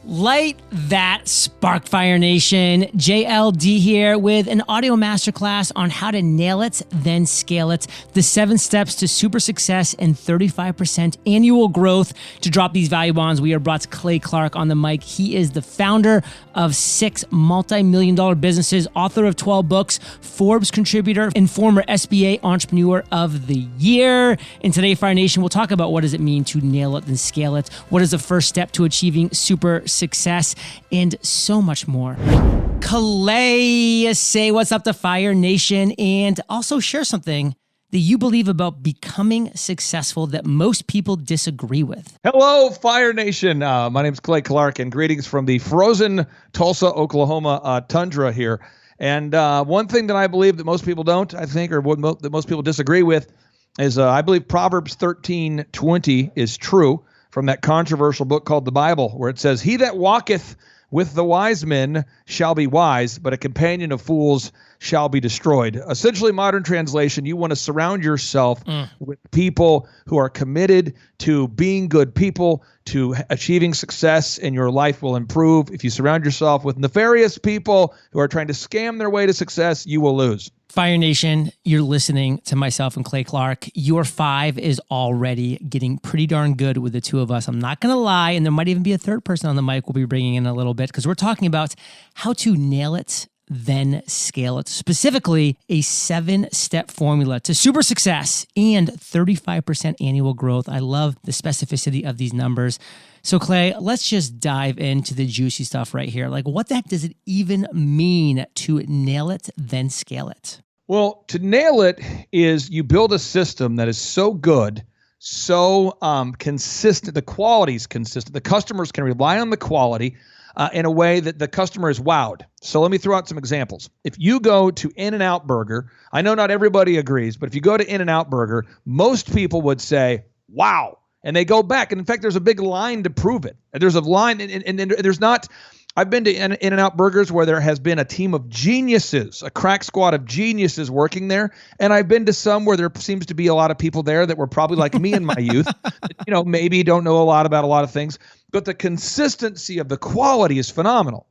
Light that spark, Fire Nation. JLD here with an audio masterclass on how to nail it, then scale it. The 7 steps to super success and 35% annual growth. To drop these value bombs, we are brought to Clay Clark on the mic. He is the founder of 6 multi-million-dollar businesses, author of 12 books, Forbes contributor, and former SBA Entrepreneur of the Year. And today, Fire Nation, we'll talk about what does it mean to nail it, then scale it. What is the first step to achieving super success, and so much more. Clay, say what's up to Fire Nation, and also share something that you believe about becoming successful that most people disagree with. Hello, Fire Nation. My name is Clay Clark, and greetings from the frozen Tulsa, Oklahoma tundra here. And one thing that I believe that most people don't, I think, or that most people disagree with is I believe Proverbs 13:20 is true, from that controversial book called the Bible, where it says, "He that walketh with the wise men shall be wise, but a companion of fools shall be destroyed." Essentially, modern translation, you want to surround yourself with people who are committed to being good people, to achieving success, and your life will improve. If you surround yourself with nefarious people who are trying to scam their way to success, you will lose. Fire Nation, you're listening to myself and Clay Clark. Your 5 is already getting pretty darn good with the 2 of us. I'm not going to lie, and there might even be a third person on the mic we'll be bringing in a little bit, because we're talking about how to nail it, then scale it. Specifically, a 7-step formula to super success and 35% annual growth. I love the specificity of these numbers. So Clay, let's just dive into the juicy stuff right here. Like, what the heck does it even mean to nail it, then scale it? Well, to nail it is you build a system that is so good, so consistent, the quality is consistent, the customers can rely on the quality in a way that the customer is wowed. So let me throw out some examples. If you go to In-N-Out Burger, I know not everybody agrees, but if you go to In-N-Out Burger, most people would say, wow. And they go back. And in fact, there's a big line to prove it. There's a line, and there's not. I've been to In-N-Out Burgers where there has been a team of geniuses, a crack squad of geniuses working there. And I've been to some where there seems to be a lot of people there that were probably like me in my youth, that, maybe don't know a lot about a lot of things. But the consistency of the quality is phenomenal.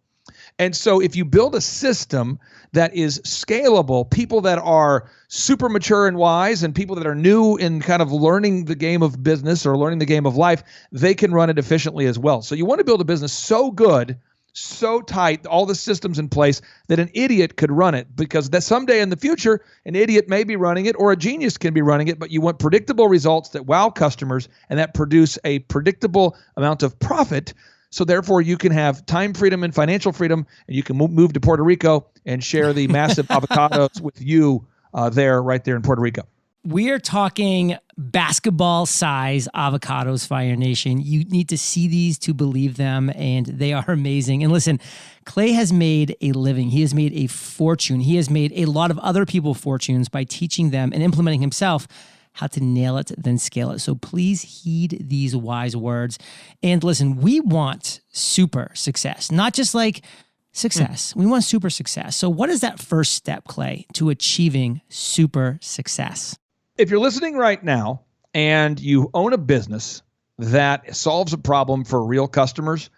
And so if you build a system that is scalable, people that are super mature and wise and people that are new in kind of learning the game of business or learning the game of life, they can run it efficiently as well. So you want to build a business so good, so tight, all the systems in place that an idiot could run it, because that someday in the future, an idiot may be running it or a genius can be running it, but you want predictable results that wow customers and that produce a predictable amount of profit. So therefore, you can have time freedom and financial freedom, and you can move to Puerto Rico and share the massive avocados with you right there in Puerto Rico. We are talking basketball-size avocados, Fire Nation. You need to see these to believe them, and they are amazing. And listen, Clay has made a living. He has made a fortune. He has made a lot of other people fortunes by teaching them and implementing himself how to nail it, then scale it. So please heed these wise words. And listen, we want super success, not just like success. We want super success. So what is that first step, Clay, to achieving super success? If you're listening right now and you own a business that solves a problem for real customers,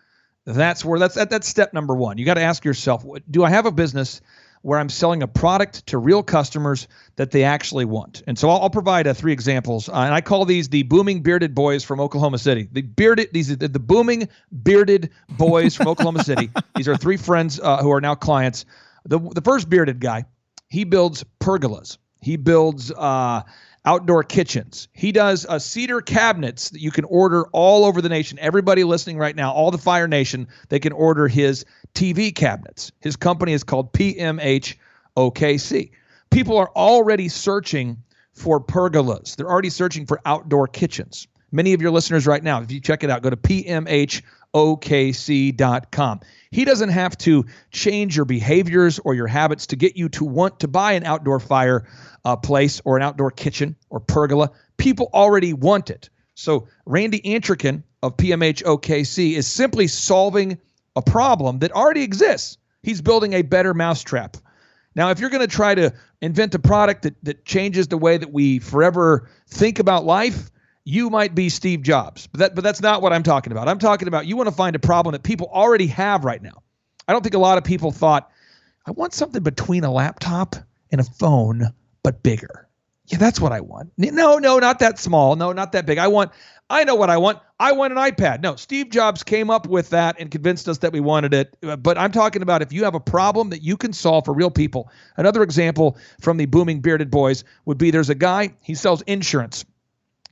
that's step number 1. You got to ask yourself, do I have a business where I'm selling a product to real customers that they actually want? And so I'll provide 3 examples, and I call these the booming bearded boys from Oklahoma City. The booming bearded boys from Oklahoma City. These are 3 friends who are now clients. The first bearded guy, he builds pergolas. He builds outdoor kitchens. He does cedar cabinets that you can order all over the nation. Everybody listening right now, all the Fire Nation, they can order his TV cabinets. His company is called PMH OKC. People are already searching for pergolas. They're already searching for outdoor kitchens. Many of your listeners right now, if you check it out, go to pmhokc.com. He doesn't have to change your behaviors or your habits to get you to want to buy an outdoor fire place or an outdoor kitchen or pergola. People already want it. So Randy Antrican of PMH OKC is simply solving a problem that already exists. He's building a better mousetrap. Now, if you're going to try to invent a product that changes the way that we forever think about life, you might be Steve Jobs. But that's not what I'm talking about. I'm talking about you want to find a problem that people already have right now. I don't think a lot of people thought, I want something between a laptop and a phone, but bigger. Yeah, that's what I want. No, not that small. No, not that big. I know what I want. I want an iPad. No, Steve Jobs came up with that and convinced us that we wanted it. But I'm talking about if you have a problem that you can solve for real people. Another example from the booming bearded boys would be there's a guy, he sells insurance.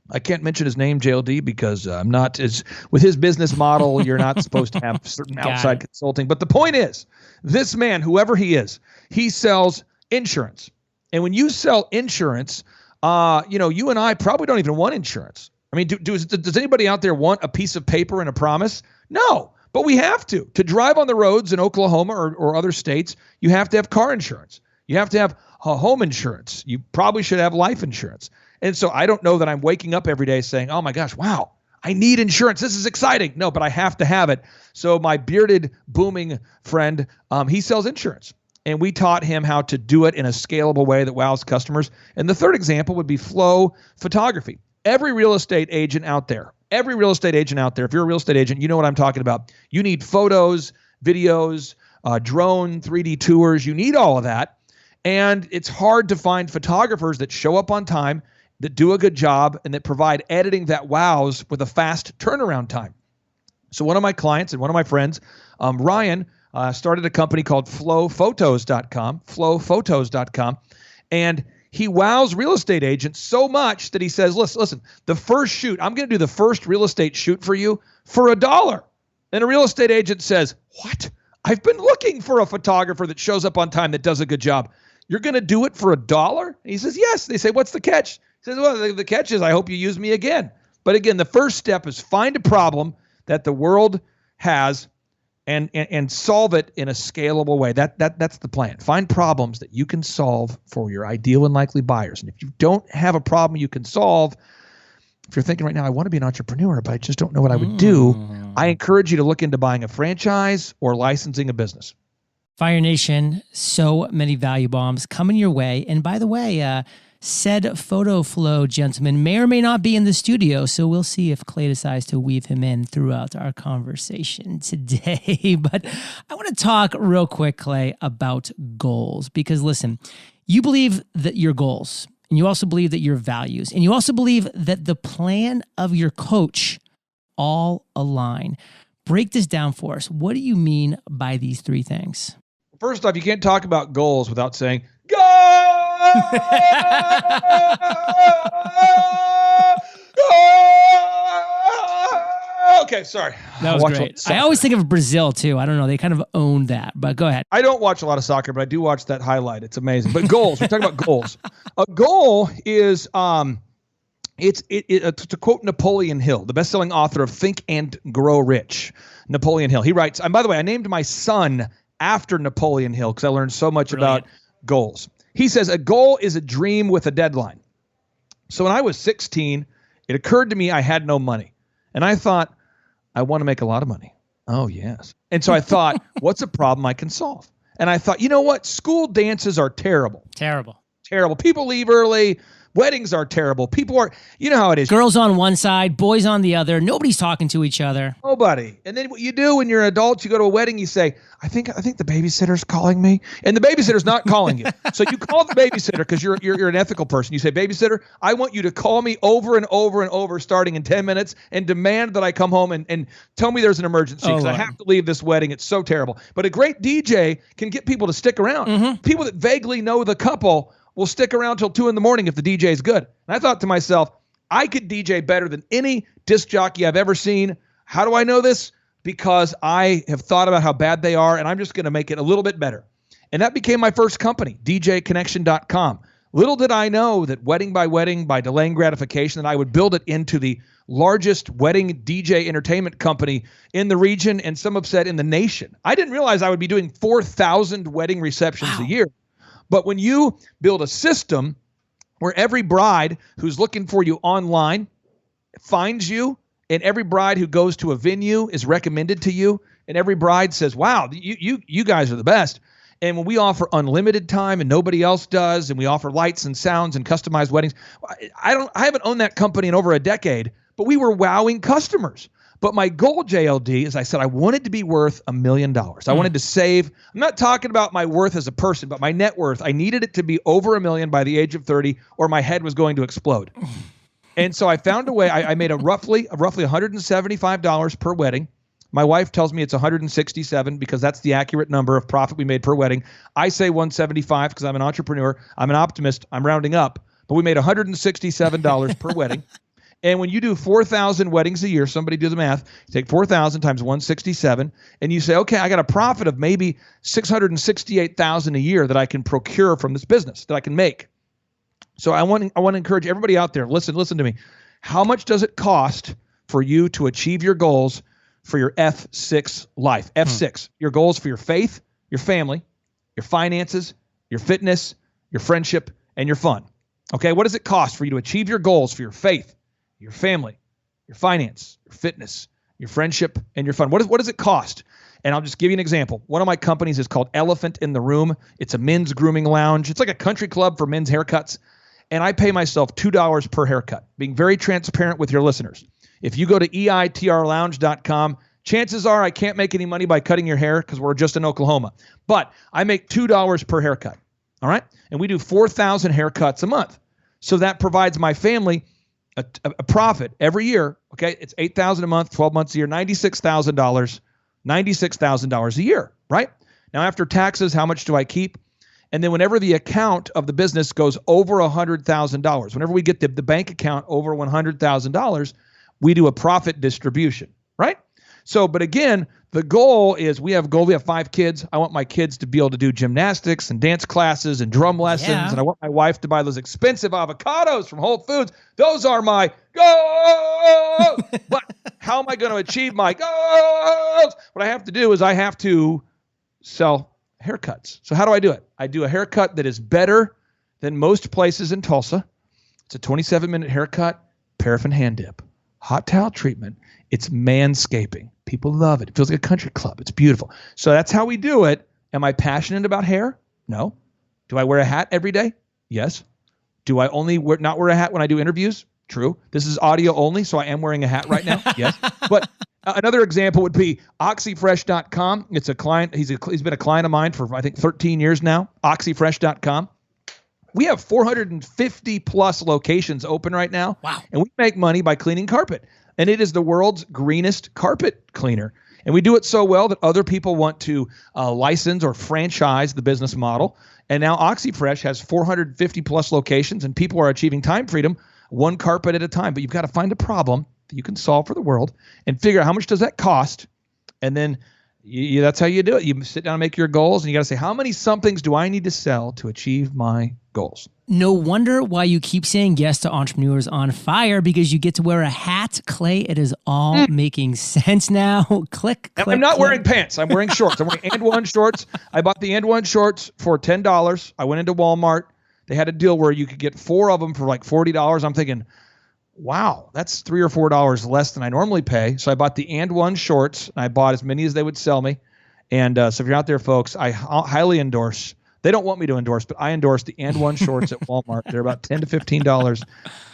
I can't mention his name, JLD, because I'm not as with his business model. You're not supposed to have certain outside consulting. But the point is, this man, whoever he is, he sells insurance. And when you sell insurance, you and I probably don't even want insurance. I mean, does anybody out there want a piece of paper and a promise? No, but we have to. To drive on the roads in Oklahoma or other states, you have to have car insurance. You have to have home insurance. You probably should have life insurance. And so I don't know that I'm waking up every day saying, oh my gosh, wow, I need insurance. This is exciting. No, but I have to have it. So my bearded, booming friend, he sells insurance. And we taught him how to do it in a scalable way that wows customers. And the third example would be flow photography. Every real estate agent out there, if you're a real estate agent, you know what I'm talking about. You need photos, videos, drone, 3D tours. You need all of that. And it's hard to find photographers that show up on time, that do a good job, and that provide editing that wows with a fast turnaround time. So one of my clients and one of my friends, Ryan, started a company called flowphotos.com, and he wows real estate agents so much that he says, listen, the first shoot, I'm going to do the first real estate shoot for you for $1. And a real estate agent says, what? I've been looking for a photographer that shows up on time that does a good job. You're going to do it for $1? And he says, yes. They say, what's the catch? He says, well, the catch is I hope you use me again. But again, the first step is find a problem that the world has and solve it in a scalable way. That's the plan. Find problems that you can solve for your ideal and likely buyers. And if you don't have a problem you can solve, if you're thinking right now, I want to be an entrepreneur, but I just don't know what I would do, I encourage you to look into buying a franchise or licensing a business. Fire Nation, so many value bombs coming your way. And by the way, said photo flow gentleman may or may not be in the studio, so we'll see if Clay decides to weave him in throughout our conversation today. But I want to talk real quick, Clay, about goals, because listen, you believe that your goals, and you also believe that your values, and you also believe that the plan of your coach all align. Break this down for us. What do you mean by these three things? First off, you can't talk about goals without saying, go! Okay, sorry. That was great. I always think of Brazil too. I don't know. They kind of owned that, but go ahead. I don't watch a lot of soccer, but I do watch that highlight. It's amazing. But goals, we're talking about goals. A goal is, to quote Napoleon Hill, the best-selling author of Think and Grow Rich. Napoleon Hill. He writes, and by the way, I named my son after Napoleon Hill because I learned so much about goals. He says, a goal is a dream with a deadline. So when I was 16, it occurred to me I had no money. And I thought, I want to make a lot of money. Oh, yes. And so I thought, what's a problem I can solve? And I thought, you know what? School dances are terrible. Terrible. People leave early. Weddings are terrible. People are, you know how it is. Girls on one side, boys on the other. Nobody's talking to each other. Nobody. And then what you do when you're an adult, you go to a wedding, you say, I think the babysitter's calling me. And the babysitter's not calling you. So you call the babysitter because you're an ethical person. You say, babysitter, I want you to call me over and over and over starting in 10 minutes and demand that I come home and tell me there's an emergency because I have to leave this wedding. It's so terrible. But a great DJ can get people to stick around. Mm-hmm. People that vaguely know the couple will stick around till 2 a.m. if the DJ is good. And I thought to myself, I could DJ better than any disc jockey I've ever seen. How do I know this? Because I have thought about how bad they are, and I'm just going to make it a little bit better. And that became my first company, djconnection.com. Little did I know that wedding, by delaying gratification, that I would build it into the largest wedding DJ entertainment company in the region, and some have said in the nation. I didn't realize I would be doing 4,000 wedding receptions a year. But when you build a system where every bride who's looking for you online finds you, and every bride who goes to a venue is recommended to you, and every bride says, wow, you guys are the best. And when we offer unlimited time and nobody else does, and we offer lights and sounds and customized weddings, I haven't owned that company in over a decade, but we were wowing customers. But my goal, JLD, is I said I wanted to be worth $1 million. I wanted to save. I'm not talking about my worth as a person, but my net worth. I needed it to be over $1 million by the age of 30, or my head was going to explode. And so I found a way. I made roughly $175 per wedding. My wife tells me it's 167 because that's the accurate number of profit we made per wedding. I say 175 because I'm an entrepreneur. I'm an optimist. I'm rounding up. But we made $167 per wedding. And when you do 4,000 weddings a year, somebody do the math, you take 4,000 times 167, and you say, okay, I got a profit of maybe $668,000 a year that I can procure from this business, that I can make. So I want to encourage everybody out there, listen to me. How much does it cost for you to achieve your goals for your F6 life? F6, your goals for your faith, your family, your finances, your fitness, your friendship, and your fun. Okay, what does it cost for you to achieve your goals for your faith, your family, your finance, your fitness, your friendship, and your fun? What does it cost? And I'll just give you an example. One of my companies is called Elephant in the Room. It's a men's grooming lounge. It's like a country club for men's haircuts. And I pay myself $2 per haircut, being very transparent with your listeners. If you go to eitrlounge.com, chances are I can't make any money by cutting your hair because we're just in Oklahoma. But I make $2 per haircut, all right? And we do 4,000 haircuts a month. So that provides my family a profit every year, okay? It's $8,000 a month, 12 months a year, $96,000 a year, right? Now, after taxes, how much do I keep? And then whenever the account of the business goes over $100,000, whenever we get the bank account over $100,000, we do a profit distribution, right? So, but again, the goal is we have 5 kids. I want my kids to be able to do gymnastics and dance classes and drum lessons. Yeah. And I want my wife to buy those expensive avocados from Whole Foods. Those are my goals. But how am I going to achieve my goals? What I have to do is I have to sell haircuts. So how do I do it? I do a haircut that is better than most places in Tulsa. It's a 27-minute haircut, paraffin hand dip, hot towel treatment. It's manscaping. People love it. It feels like a country club. It's beautiful. So that's how we do it. Am I passionate about hair? No. Do I wear a hat every day? Yes. Do I only not wear a hat when I do interviews? True. This is audio only, so I am wearing a hat right now. Yes. But another example would be oxyfresh.com. It's a client. He's been a client of mine for, I think, 13 years now. Oxyfresh.com. We have 450 plus locations open right now. Wow. And we make money by cleaning carpet. And it is the world's greenest carpet cleaner. And we do it so well that other people want to license or franchise the business model. And now OxyFresh has 450 plus locations, and people are achieving time freedom one carpet at a time. But you've got to find a problem that you can solve for the world and figure out how much does that cost. And then that's how you do it. You sit down and make your goals, and you got to say, how many somethings do I need to sell to achieve my goals? No wonder why you keep saying yes to Entrepreneurs on Fire, because you get to wear a hat. Clay, it is all making sense now. Click. I'm not wearing pants. I'm wearing shorts. I'm wearing And1 shorts. I bought the And1 shorts for $10. I went into Walmart. They had a deal where you could get 4 of them for like $40. I'm thinking, wow, that's $3 or $4 less than I normally pay. So I bought the And1 shorts, and I bought as many as they would sell me. And so if you're out there, folks, I highly endorse. They don't want me to endorse, but I endorse the And1 shorts at Walmart. They're about $10 to $15,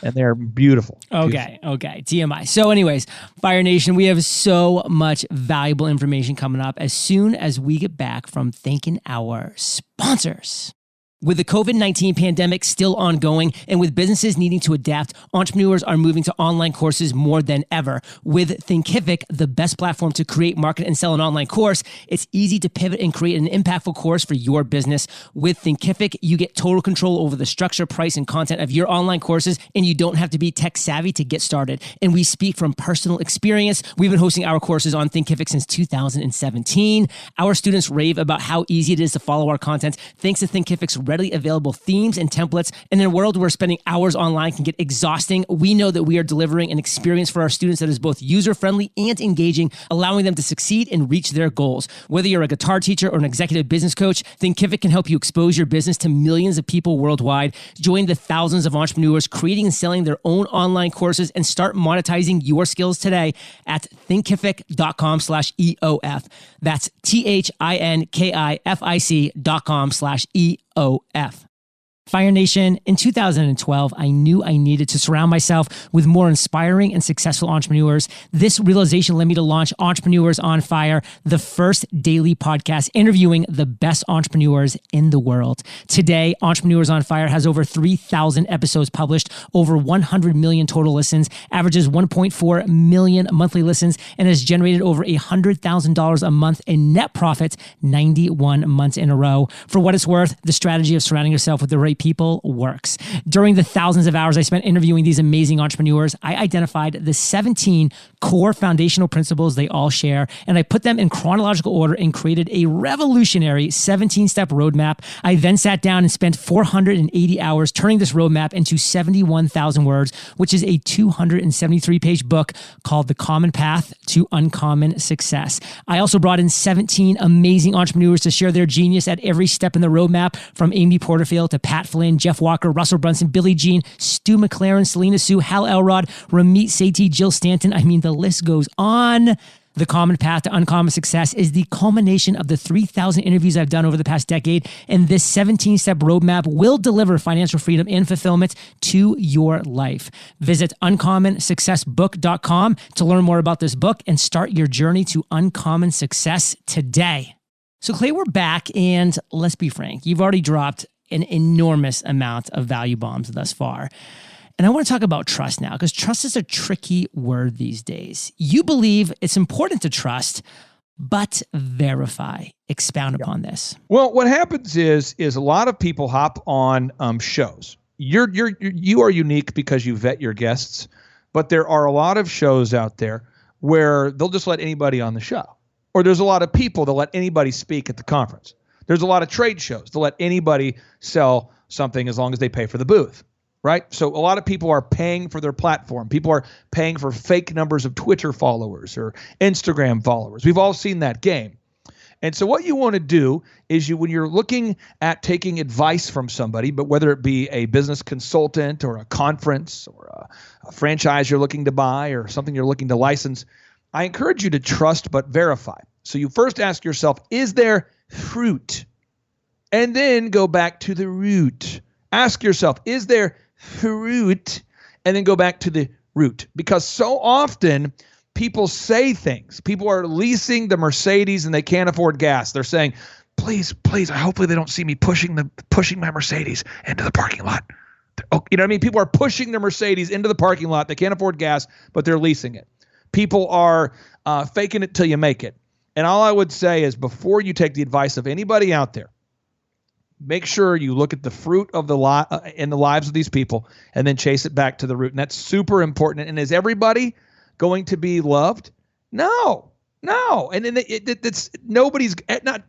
and they're beautiful. Okay. TMI. So anyways, Fire Nation, we have so much valuable information coming up as soon as we get back from thanking our sponsors. With the COVID-19 pandemic still ongoing and with businesses needing to adapt, entrepreneurs are moving to online courses more than ever. With Thinkific, the best platform to create, market, and sell an online course, it's easy to pivot and create an impactful course for your business. With Thinkific, you get total control over the structure, price, and content of your online courses, and you don't have to be tech savvy to get started. And we speak from personal experience. We've been hosting our courses on Thinkific since 2017. Our students rave about how easy it is to follow our content thanks to Thinkific's readily available themes and templates. And in a world where spending hours online can get exhausting, we know that we are delivering an experience for our students that is both user-friendly and engaging, allowing them to succeed and reach their goals. Whether you're a guitar teacher or an executive business coach, Thinkific can help you expose your business to millions of people worldwide. Join the thousands of entrepreneurs creating and selling their own online courses and start monetizing your skills today at thinkific.com/EOF. That's THINKIFIC.com/EOF. Fire Nation, in 2012, I knew I needed to surround myself with more inspiring and successful entrepreneurs. This realization led me to launch Entrepreneurs on Fire, the first daily podcast interviewing the best entrepreneurs in the world. Today, Entrepreneurs on Fire has over 3,000 episodes published, over 100 million total listens, averages 1.4 million monthly listens, and has generated over $100,000 a month in net profits 91 months in a row. For what it's worth, the strategy of surrounding yourself with the right people works. During the thousands of hours I spent interviewing these amazing entrepreneurs, I identified the 17 core foundational principles they all share, and I put them in chronological order and created a revolutionary 17-step roadmap. I then sat down and spent 480 hours turning this roadmap into 71,000 words, which is a 273-page book called The Common Path to Uncommon Success. I also brought in 17 amazing entrepreneurs to share their genius at every step in the roadmap, from Amy Porterfield to Pat Flynn, Jeff Walker, Russell Brunson, Billie Jean, Stu McLaren, Selena Sue, Hal Elrod, Ramit Sethi, Jill Stanton. I mean, the list goes on. The Common Path to Uncommon Success is the culmination of the 3,000 interviews I've done over the past decade, and this 17-step roadmap will deliver financial freedom and fulfillment to your life. Visit uncommonsuccessbook.com to learn more about this book and start your journey to uncommon success today. So Clay, we're back, and let's be frank, you've already dropped an enormous amount of value bombs thus far. And I want to talk about trust now, because trust is a tricky word these days. You believe it's important to trust, but verify. Expound upon this. Well, what happens is a lot of people hop on shows. You are unique because you vet your guests, but there are a lot of shows out there where they'll just let anybody on the show. Or there's a lot of people that let anybody speak at the conference. There's a lot of trade shows to let anybody sell something as long as they pay for the booth, right? So a lot of people are paying for their platform. People are paying for fake numbers of Twitter followers or Instagram followers. We've all seen that game. And so what you want to do is when you're looking at taking advice from somebody, but whether it be a business consultant or a conference or a franchise you're looking to buy or something you're looking to license, I encourage you to trust but verify. So you first ask yourself, is there fruit? And then go back to the root. Ask yourself, is there fruit? And then go back to the root. Because so often people say things. People are leasing the Mercedes and they can't afford gas. They're saying, please, hopefully they don't see me pushing my Mercedes into the parking lot. Oh, you know what I mean? People are pushing their Mercedes into the parking lot. They can't afford gas, but they're leasing it. People are faking it till you make it. And all I would say is, before you take the advice of anybody out there, make sure you look at the fruit of in the lives of these people and then chase it back to the root. And that's super important. And is everybody going to be loved? No. And then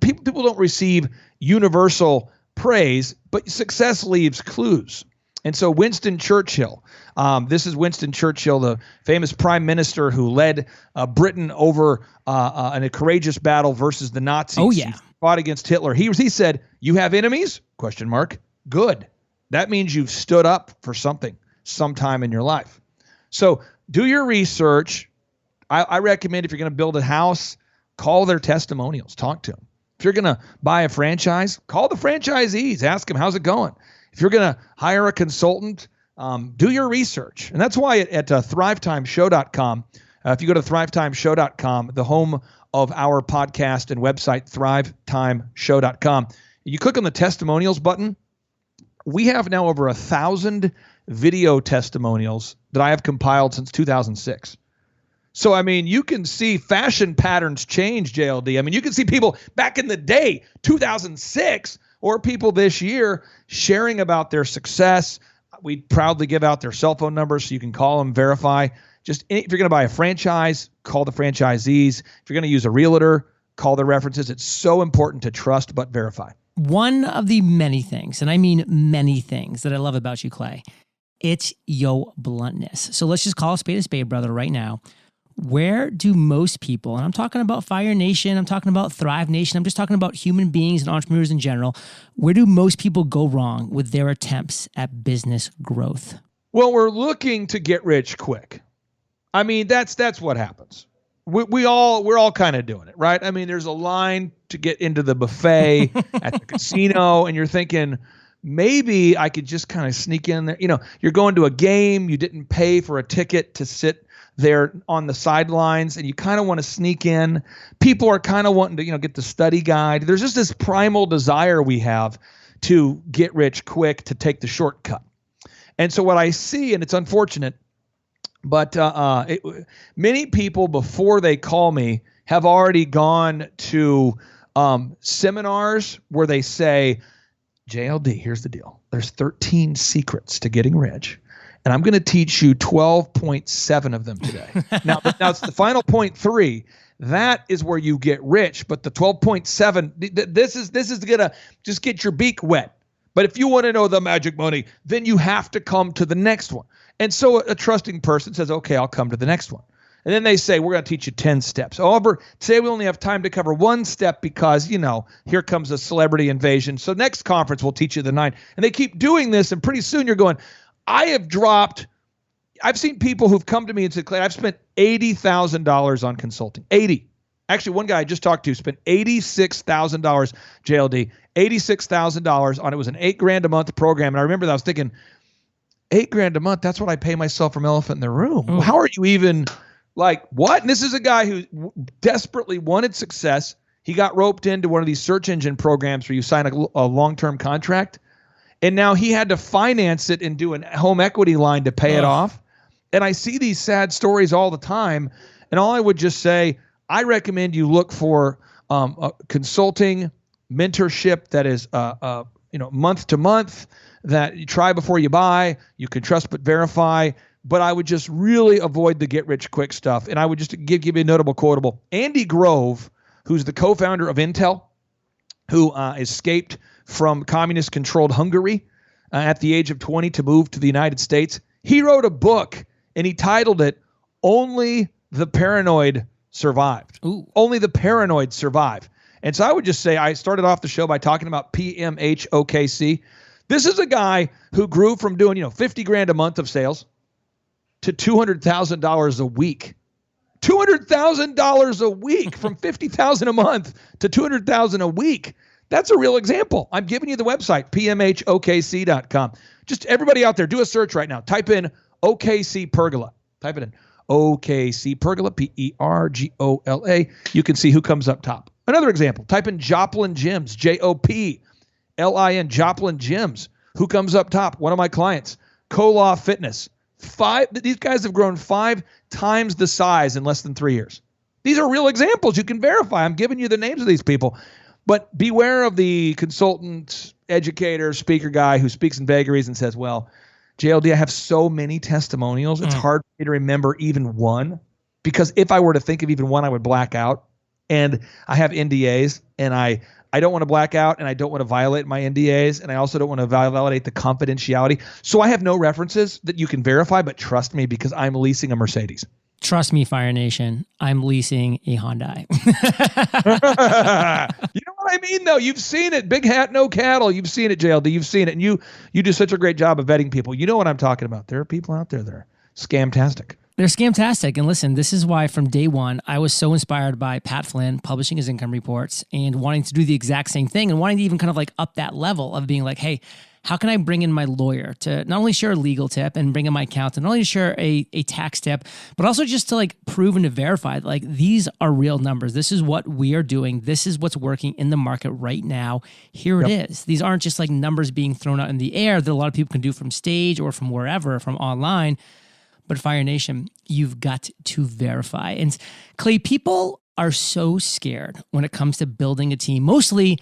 people don't receive universal praise, but success leaves clues. And so Winston Churchill, this is Winston Churchill, the famous prime minister who led Britain over in a courageous battle versus the Nazis. Oh, yeah. He fought against Hitler. He said, "You have enemies? ? Good. That means you've stood up for something sometime in your life." So do your research. I recommend, if you're going to build a house, call their testimonials. Talk to them. If you're going to buy a franchise, call the franchisees. Ask them, how's it going? If you're going to hire a consultant, do your research. And that's why at thrivetimeshow.com, if you go to thrivetimeshow.com, the home of our podcast and website, thrivetimeshow.com, you click on the testimonials button. We have now over 1,000 video testimonials that I have compiled since 2006. So, I mean, you can see fashion patterns change, JLD. I mean, you can see people back in the day, 2006, or people this year sharing about their success. We proudly give out their cell phone numbers so you can call them, verify. If you're going to buy a franchise, call the franchisees. If you're going to use a realtor, call the references. It's so important to trust but verify. one of the many things, and I mean many things that I love about you, Clay, it's your bluntness. So let's just call a spade, brother, right now. Where do most people, and I'm talking about Fire Nation, I'm talking about Thrive Nation, I'm just talking about human beings and entrepreneurs in general, where do most people go wrong with their attempts at business growth? Well, we're looking to get rich quick. I mean, that's what happens. We're all kind of doing it, right? I mean, there's a line to get into the buffet at the casino, and you're thinking, maybe I could just kind of sneak in there. You know, you're going to a game, you didn't pay for a ticket to sit there on the sidelines, and you kind of want to sneak in. People are kind of wanting to, get the study guide. There's just this primal desire we have to get rich quick, to take the shortcut. And so what I see, and it's unfortunate, but many people before they call me have already gone to seminars where they say, JLD, here's the deal. There's 13 secrets to getting rich, and I'm going to teach you 12.7 of them today. Now it's the final 0.3. That is where you get rich, but the 12.7, this is going to just get your beak wet. But if you want to know the magic money, then you have to come to the next one. And so a trusting person says, okay, I'll come to the next one. And then they say, we're going to teach you 10 steps. However, today we only have time to cover one step because, here comes a celebrity invasion. So next conference, we'll teach you the 9. And they keep doing this. And pretty soon you're going, I've seen people who've come to me and said, Clay, I've spent $80,000 on consulting. 80. Actually, one guy I just talked to spent $86,000, JLD, $86,000 on, it was an $8,000 a month program. And I remember that I was thinking, $8,000 a month, that's what I pay myself from Elephant in the Room. Well, how are you even like, what? And this is a guy who desperately wanted success. He got roped into one of these search engine programs where you sign a long-term contract. And now he had to finance it and do a home equity line to pay it off. And I see these sad stories all the time. And all I would just say, I recommend you look for consulting, mentorship that is month to month, that you try before you buy, you can trust but verify. But I would just really avoid the get rich quick stuff. And I would just give you a notable quotable. Andy Grove, who's the co-founder of Intel, who escaped from communist-controlled Hungary at the age of 20 to move to the United States. He wrote a book, and he titled it, Only the Paranoid Survived. Ooh. Only the Paranoid Survive. And so I would just say, I started off the show by talking about PMHOKC. This is a guy who grew from doing, $50,000 a month of sales to $200,000 a week. $200,000 a week, from $50,000 a month to $200,000 a week. That's a real example. I'm giving you the website, pmhokc.com. Just everybody out there, do a search right now. Type in OKC Pergola. Type it in. OKC Pergola, Pergola. You can see who comes up top. Another example, type in Joplin Gyms, Joplin, Joplin Gyms. Who comes up top? One of my clients, Kolaw Fitness. These guys have grown 5 times the size in less than 3 years. These are real examples. You can verify. I'm giving you the names of these people. But beware of the consultant, educator, speaker guy who speaks in vagaries and says, well, JLD, I have so many testimonials. It's hard for me to remember even one, because if I were to think of even one, I would black out. And I have NDAs, and I don't want to black out, and I don't want to violate my NDAs, and I also don't want to violate the confidentiality. So I have no references that you can verify, but trust me, because I'm leasing a Mercedes. Trust me, Fire Nation, I'm leasing a Hyundai. You know what I mean, though? You've seen it. Big hat, no cattle. You've seen it, JLD. You've seen it. And you do such a great job of vetting people. You know what I'm talking about. There are people out there that are scamtastic. They're scamtastic. And listen, this is why from day one, I was so inspired by Pat Flynn publishing his income reports and wanting to do the exact same thing and wanting to even kind of like up that level of being like, hey, how can I bring in my lawyer to not only share a legal tip and bring in my accountant, not only share a tax tip, but also just to like prove and to verify, like these are real numbers. This is what we are doing. This is what's working in the market right now. Here it is. These aren't just like numbers being thrown out in the air that a lot of people can do from stage or from wherever, from online. But Fire Nation, you've got to verify. And Clay, people are so scared when it comes to building a team, mostly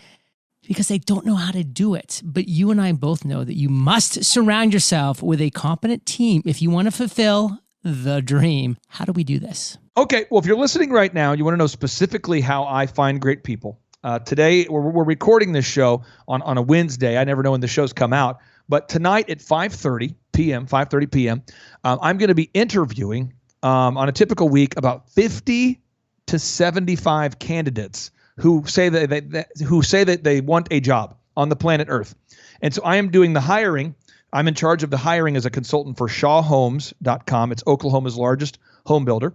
because they don't know how to do it. But you and I both know that you must surround yourself with a competent team if you want to fulfill the dream. How do we do this? Okay, well, if you're listening right now, you want to know specifically how I find great people. Today, we're recording this show on a Wednesday. I never know when the shows come out. But tonight at 5:30 p.m., I'm going to be interviewing on a typical week about 50 to 75 candidates who say that they want a job on the planet Earth. And so I am doing the hiring. I'm in charge of the hiring as a consultant for ShawHomes.com. It's Oklahoma's largest home builder.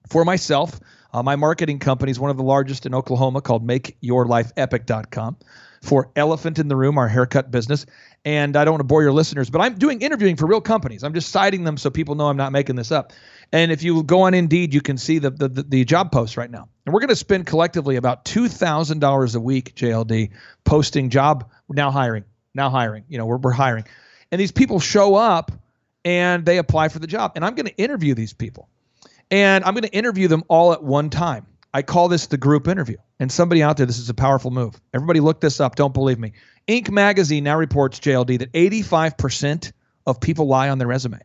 For myself, my marketing company is one of the largest in Oklahoma called MakeYourLifeEpic.com. For Elephant in the Room, our haircut business. And I don't want to bore your listeners, but I'm doing interviewing for real companies. I'm just citing them so people know I'm not making this up. And if you go on Indeed, you can see the job posts right now. And we're going to spend collectively about $2,000 a week, JLD, posting job, now hiring. We're hiring. And these people show up and they apply for the job. And I'm going to interview these people. And I'm going to interview them all at one time. I call this the group interview. And somebody out there, this is a powerful move. Everybody look this up. Don't believe me. Inc. magazine now reports, JLD, that 85% of people lie on their resume.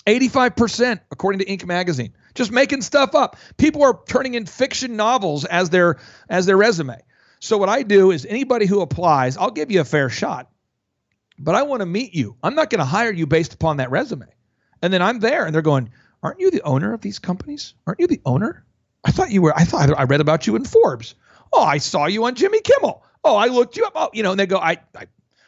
85%, according to Inc. magazine. Just making stuff up. People are turning in fiction novels as their resume. So what I do is anybody who applies, I'll give you a fair shot. But I want to meet you. I'm not going to hire you based upon that resume. And then I'm there and they're going, aren't you the owner of these companies? Aren't you the owner? I thought I read about you in Forbes. Oh, I saw you on Jimmy Kimmel. Oh, I looked you up. Oh, and they go,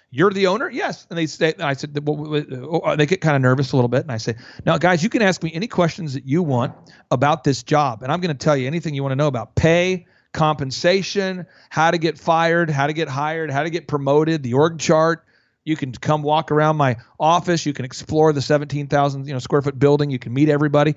you're the owner? Yes. And they say, I said, well, they get kind of nervous a little bit. And I say, now guys, you can ask me any questions that you want about this job. And I'm going to tell you anything you want to know about pay, compensation, how to get fired, how to get hired, how to get promoted, the org chart. You can come walk around my office. You can explore the 17,000 square foot building. You can meet everybody.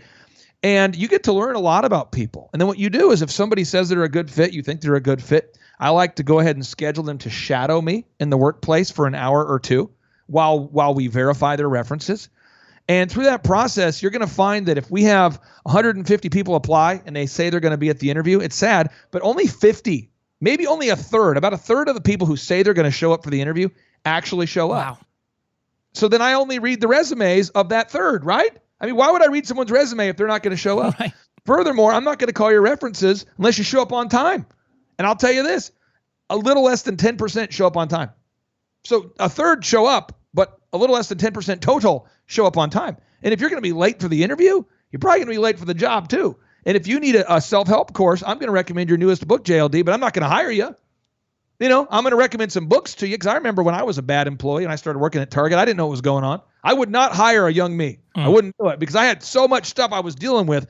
And you get to learn a lot about people. And then what you do is if somebody says they're a good fit, you think they're a good fit, I like to go ahead and schedule them to shadow me in the workplace for an hour or two while we verify their references. And through that process, you're going to find that if we have 150 people apply and they say they're going to be at the interview, it's sad, but only 50, maybe only about a third of the people who say they're going to show up for the interview actually show up. Wow. So then I only read the resumes of that third, right? I mean, why would I read someone's resume if they're not going to show up? Right. Furthermore, I'm not going to call your references unless you show up on time. And I'll tell you this, a little less than 10% show up on time. So a third show up, but a little less than 10% total show up on time. And if you're going to be late for the interview, you're probably going to be late for the job too. And if you need a self-help course, I'm going to recommend your newest book, JLD, but I'm not going to hire you. I'm going to recommend some books to you because I remember when I was a bad employee and I started working at Target, I didn't know what was going on. I would not hire a young me. I wouldn't do it because I had so much stuff I was dealing with.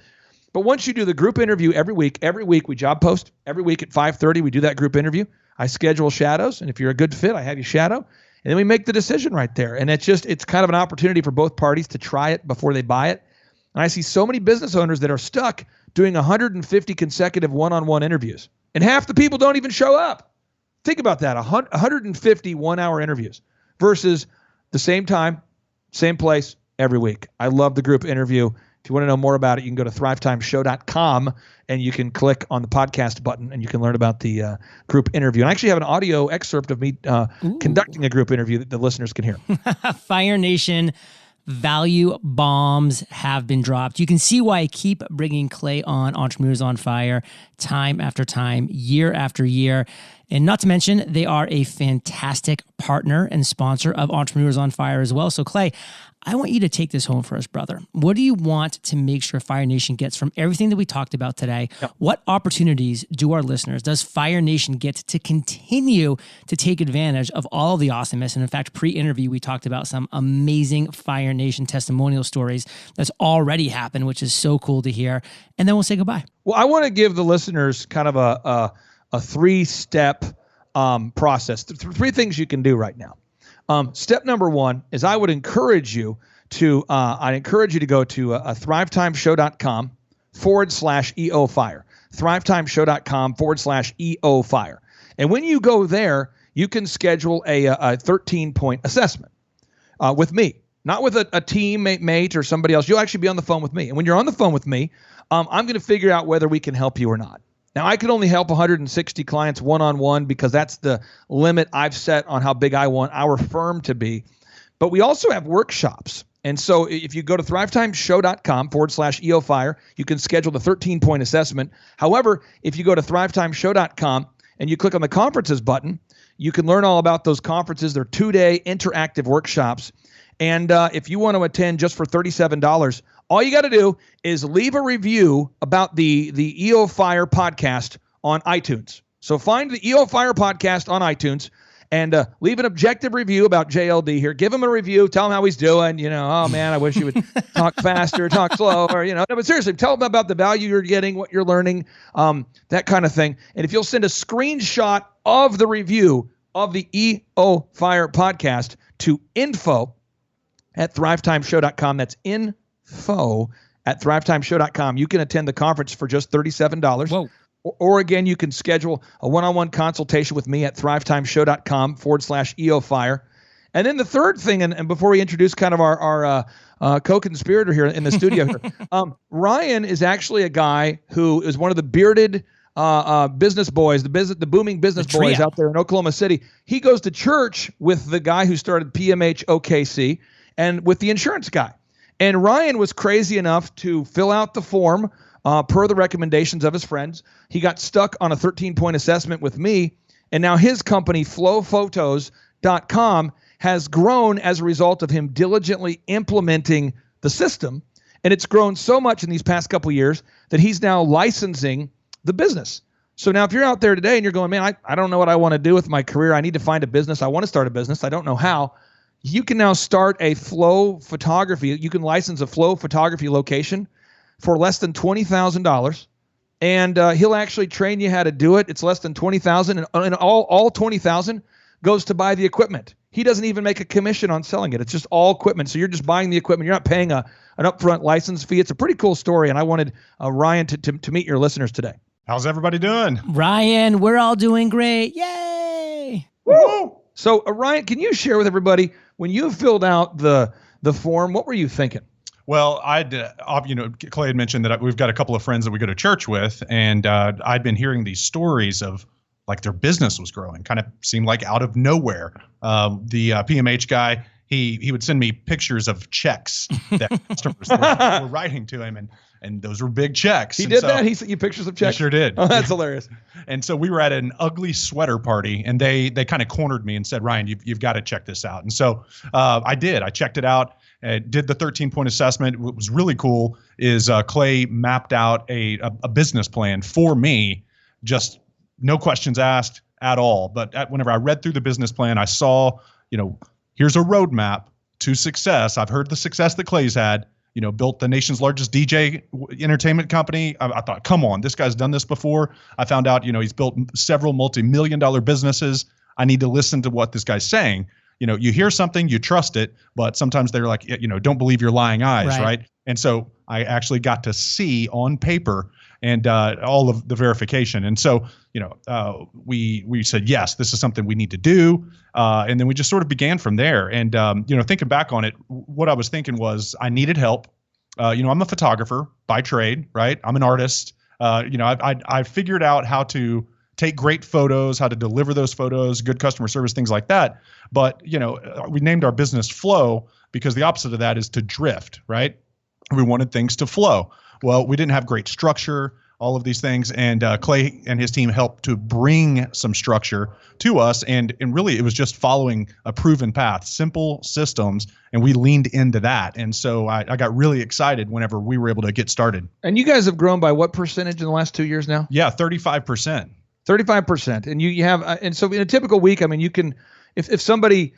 But once you do the group interview every week we job post. Every week at 5:30, we do that group interview. I schedule shadows. And if you're a good fit, I have you shadow. And then we make the decision right there. And it's kind of an opportunity for both parties to try it before they buy it. And I see so many business owners that are stuck doing 150 consecutive one-on-one interviews. And half the people don't even show up. Think about that, 150 one-hour interviews versus the same time, same place, every week. I love the group interview. If you want to know more about it, you can go to thrivetimeshow.com and you can click on the podcast button and you can learn about the group interview. And I actually have an audio excerpt of me conducting a group interview that the listeners can hear. Fire Nation, value bombs have been dropped. You can see why I keep bringing Clay on Entrepreneurs on Fire time after time, year after year. And not to mention, they are a fantastic partner and sponsor of Entrepreneurs on Fire as well. So Clay, I want you to take this home for us, brother. What do you want to make sure Fire Nation gets from everything that we talked about today? Yep. What opportunities do our listeners, does Fire Nation get to continue to take advantage of all of the awesomeness? And in fact, pre-interview, we talked about some amazing Fire Nation testimonial stories that's already happened, which is so cool to hear. And then we'll say goodbye. Well, I want to give the listeners kind of a three-step process. Three things you can do right now. Step number one is I would encourage you to go to thrivetimeshow.com/EOFire. Thrivetimeshow.com/EOFire. And when you go there, you can schedule a 13-point assessment with me, not with a teammate or somebody else. You'll actually be on the phone with me. And when you're on the phone with me, I'm going to figure out whether we can help you or not. Now, I could only help 160 clients one-on-one because that's the limit I've set on how big I want our firm to be. But we also have workshops. And so if you go to thrivetimeshow.com/EOFire, you can schedule the 13-point assessment. However, if you go to thrivetimeshow.com and you click on the conferences button, you can learn all about those conferences. They're 2-day interactive workshops. And if you want to attend just for $37, all you got to do is leave a review about the EO Fire podcast on iTunes. So find the EO Fire podcast on iTunes and leave an objective review about JLD here. Give him a review. Tell him how he's doing. Oh, man, I wish you would talk faster, talk slower. No, but seriously, tell him about the value you're getting, what you're learning, that kind of thing. And if you'll send a screenshot of the review of the EO Fire podcast to info@thrivetimeshow.com, that's info@thrivetimeshow.com, you can attend the conference for just $37. Whoa. Or again, you can schedule a one-on-one consultation with me at thrivetimeshow.com/EOFire. And then the third thing, and before we introduce kind of our co-conspirator here in the studio here, Ryan is actually a guy who is one of the bearded business boys, the booming business boys out there in Oklahoma City. He goes to church with the guy who started PMH OKC and with the insurance guy. And Ryan was crazy enough to fill out the form per the recommendations of his friends. He got stuck on a 13-point assessment with me, and now his company, flowphotos.com, has grown as a result of him diligently implementing the system. And it's grown so much in these past couple of years that he's now licensing the business. So now if you're out there today and you're going, man, I don't know what I want to do with my career. I need to find a business. I want to start a business. I don't know how. You can now start a Flow Photography. You can license a Flow Photography location for less than $20,000, and he'll actually train you how to do it. It's less than $20,000, and all $20,000 goes to buy the equipment. He doesn't even make a commission on selling it. It's just all equipment. So you're just buying the equipment. You're not paying an upfront license fee. It's a pretty cool story, and I wanted Ryan to meet your listeners today. How's everybody doing? Ryan, we're all doing great. Yay! Woo! So Ryan, can you share with everybody, when you filled out the form, what were you thinking? Well, Clay had mentioned that we've got a couple of friends that we go to church with, and I'd been hearing these stories of like their business was growing, kind of seemed like out of nowhere. The PMH guy, he would send me pictures of checks that customers were writing to him, and those were big checks. He did that? He sent you pictures of checks? He sure did. Oh, that's hilarious. And so we were at an ugly sweater party, and they kind of cornered me and said, Ryan, you've got to check this out. And so I did. I checked it out. Did the 13-point assessment. What was really cool is Clay mapped out a business plan for me, just no questions asked at all. But whenever I read through the business plan, I saw, here's a roadmap to success. I've heard the success that Clay's had, built the nation's largest DJ entertainment company. I thought, come on, this guy's done this before. I found out, he's built several multi-million-dollar businesses. I need to listen to what this guy's saying. You hear something, you trust it, but sometimes they're like, don't believe your lying eyes, right? And so I actually got to see on paper and all of the verification. And so, we said, yes, this is something we need to do. And then we just sort of began from there. And, thinking back on it, what I was thinking was I needed help. I'm a photographer by trade, right? I'm an artist. I figured out how to take great photos, how to deliver those photos, good customer service, things like that. But, we named our business Flow because the opposite of that is to drift, right? We wanted things to flow. Well, we didn't have great structure, all of these things. And Clay and his team helped to bring some structure to us. And really, it was just following a proven path, simple systems. And we leaned into that. And so I got really excited whenever we were able to get started. And you guys have grown by what percentage in the last 2 years now? Yeah, 35%. 35%. And you have, and so in a typical week, I mean, you can, if somebody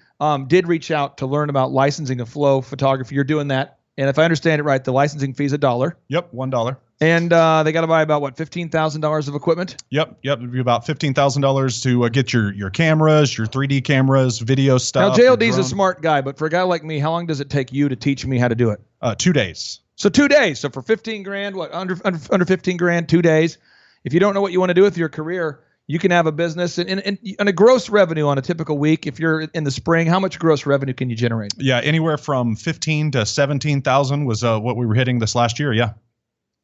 did reach out to learn about licensing a Flow photography, you're doing that. And if I understand it right, the licensing fee is $1. Yep, $1. And they got to buy about, what, $15,000 of equipment? Yep. It'd be about $15,000 to get your cameras, your 3D cameras, video stuff. Now, JLD's a smart guy, but for a guy like me, how long does it take you to teach me how to do it? 2 days. So 2 days. So for 15 grand, what, under 15 grand, 2 days. If you don't know what you want to do with your career, you can have a business and a gross revenue on a typical week. If you're in the spring, how much gross revenue can you generate? Yeah, anywhere from 15 to 17,000 was what we were hitting this last year. Yeah,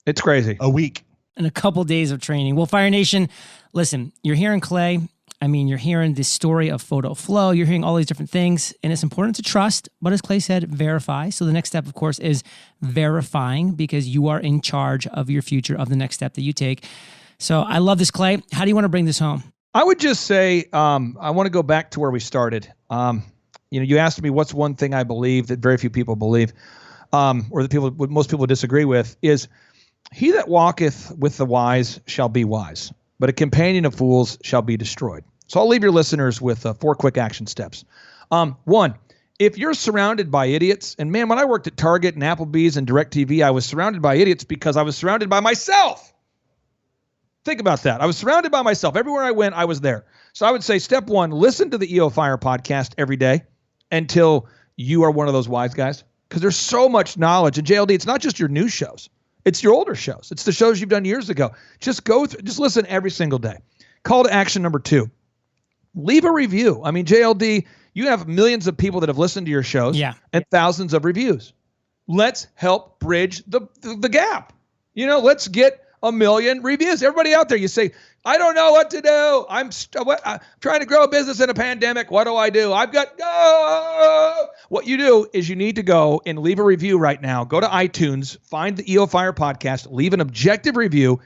it's crazy. A week and a couple days of training. Well, Fire Nation, listen, you're hearing Clay. I mean, you're hearing this story of photo flow. You're hearing all these different things, and it's important to trust. But as Clay said, verify. So the next step, of course, is verifying, because you are in charge of your future, of the next step that you take. So I love this, Clay. How do you want to bring this home? I would just say I want to go back to where we started. You asked me what's one thing I believe that very few people believe, or that most people disagree with, is he that walketh with the wise shall be wise, but a companion of fools shall be destroyed. So I'll leave your listeners with 4 quick action steps. 1, if you're surrounded by idiots, and man, when I worked at Target and Applebee's and DirecTV, I was surrounded by idiots because I was surrounded by myself. Think about that. I was surrounded by myself. Everywhere I went, I was there. So I would say step 1, listen to the EO Fire podcast every day until you are one of those wise guys, because there's so much knowledge. And JLD, it's not just your new shows. It's your older shows. It's the shows you've done years ago. Just listen every single day. Call to action number 2, leave a review. I mean, JLD, you have millions of people that have listened to your shows and thousands of reviews. Let's help bridge the gap. Let's get 1 million reviews. Everybody out there, you say, I don't know what to do. I'm trying to grow a business in a pandemic. What do I do? What you do is you need to go and leave a review right now. Go to iTunes, find the EO Fire podcast, leave an objective review.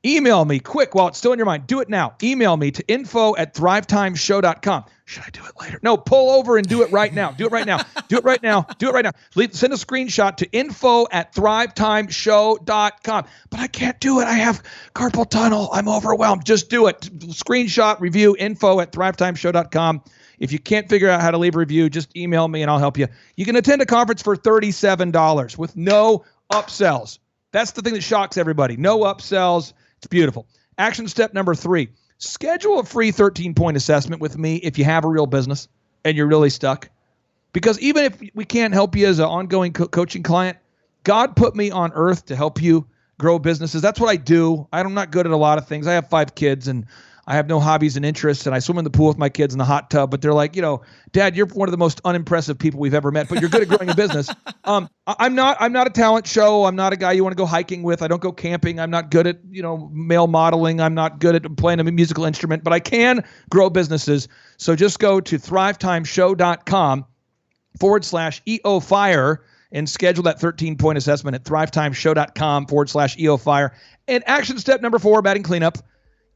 Email me quick while it's still in your mind. Do it now. Email me to info@thrivetimeshow.com. Should I do it later? No, pull over and do it right now. Do it right now. Do it right now. Do it right now. Send a screenshot to info@thrivetimeshow.com. But I can't do it. I have carpal tunnel. I'm overwhelmed. Just do it. Screenshot, review, info@thrivetimeshow.com. If you can't figure out how to leave a review, just email me and I'll help you. You can attend a conference for $37 with no upsells. That's the thing that shocks everybody. No upsells. It's beautiful. Action step number 3, schedule a free 13-point assessment with me if you have a real business and you're really stuck. Because even if we can't help you as an ongoing coaching client, God put me on earth to help you grow businesses. That's what I do. I'm not good at a lot of things. I have 5 kids and I have no hobbies and interests, and I swim in the pool with my kids in the hot tub, but they're like, Dad, you're one of the most unimpressive people we've ever met, but you're good at growing a business. I'm not a talent show. I'm not a guy you want to go hiking with. I don't go camping. I'm not good at, male modeling. I'm not good at playing a musical instrument, but I can grow businesses. So just go to thrivetimeshow.com/EOFire and schedule that 13-point assessment at thrivetimeshow.com/EOFire. And action step number 4, batting cleanup.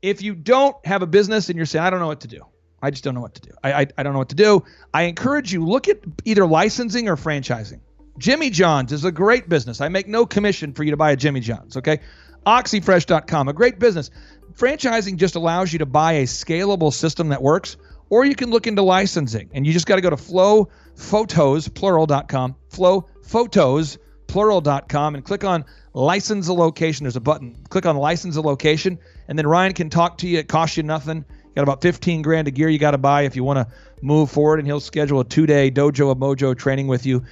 If you don't have a business and you're saying, I don't know what to do. I just don't know what to do. I don't know what to do. I encourage you, look at either licensing or franchising. Jimmy John's is a great business. I make no commission for you to buy a Jimmy John's, okay? Oxyfresh.com, a great business. Franchising just allows you to buy a scalable system that works, or you can look into licensing. And you just got to go to flowphotos.com, flowphotos.com, and click on license a location. There's a button. Click on license a location, and then Ryan can talk to you. It costs you nothing. You got about $15,000 of gear you got to buy if you want to move forward, and he'll schedule a 2-day Dojo of Mojo training with you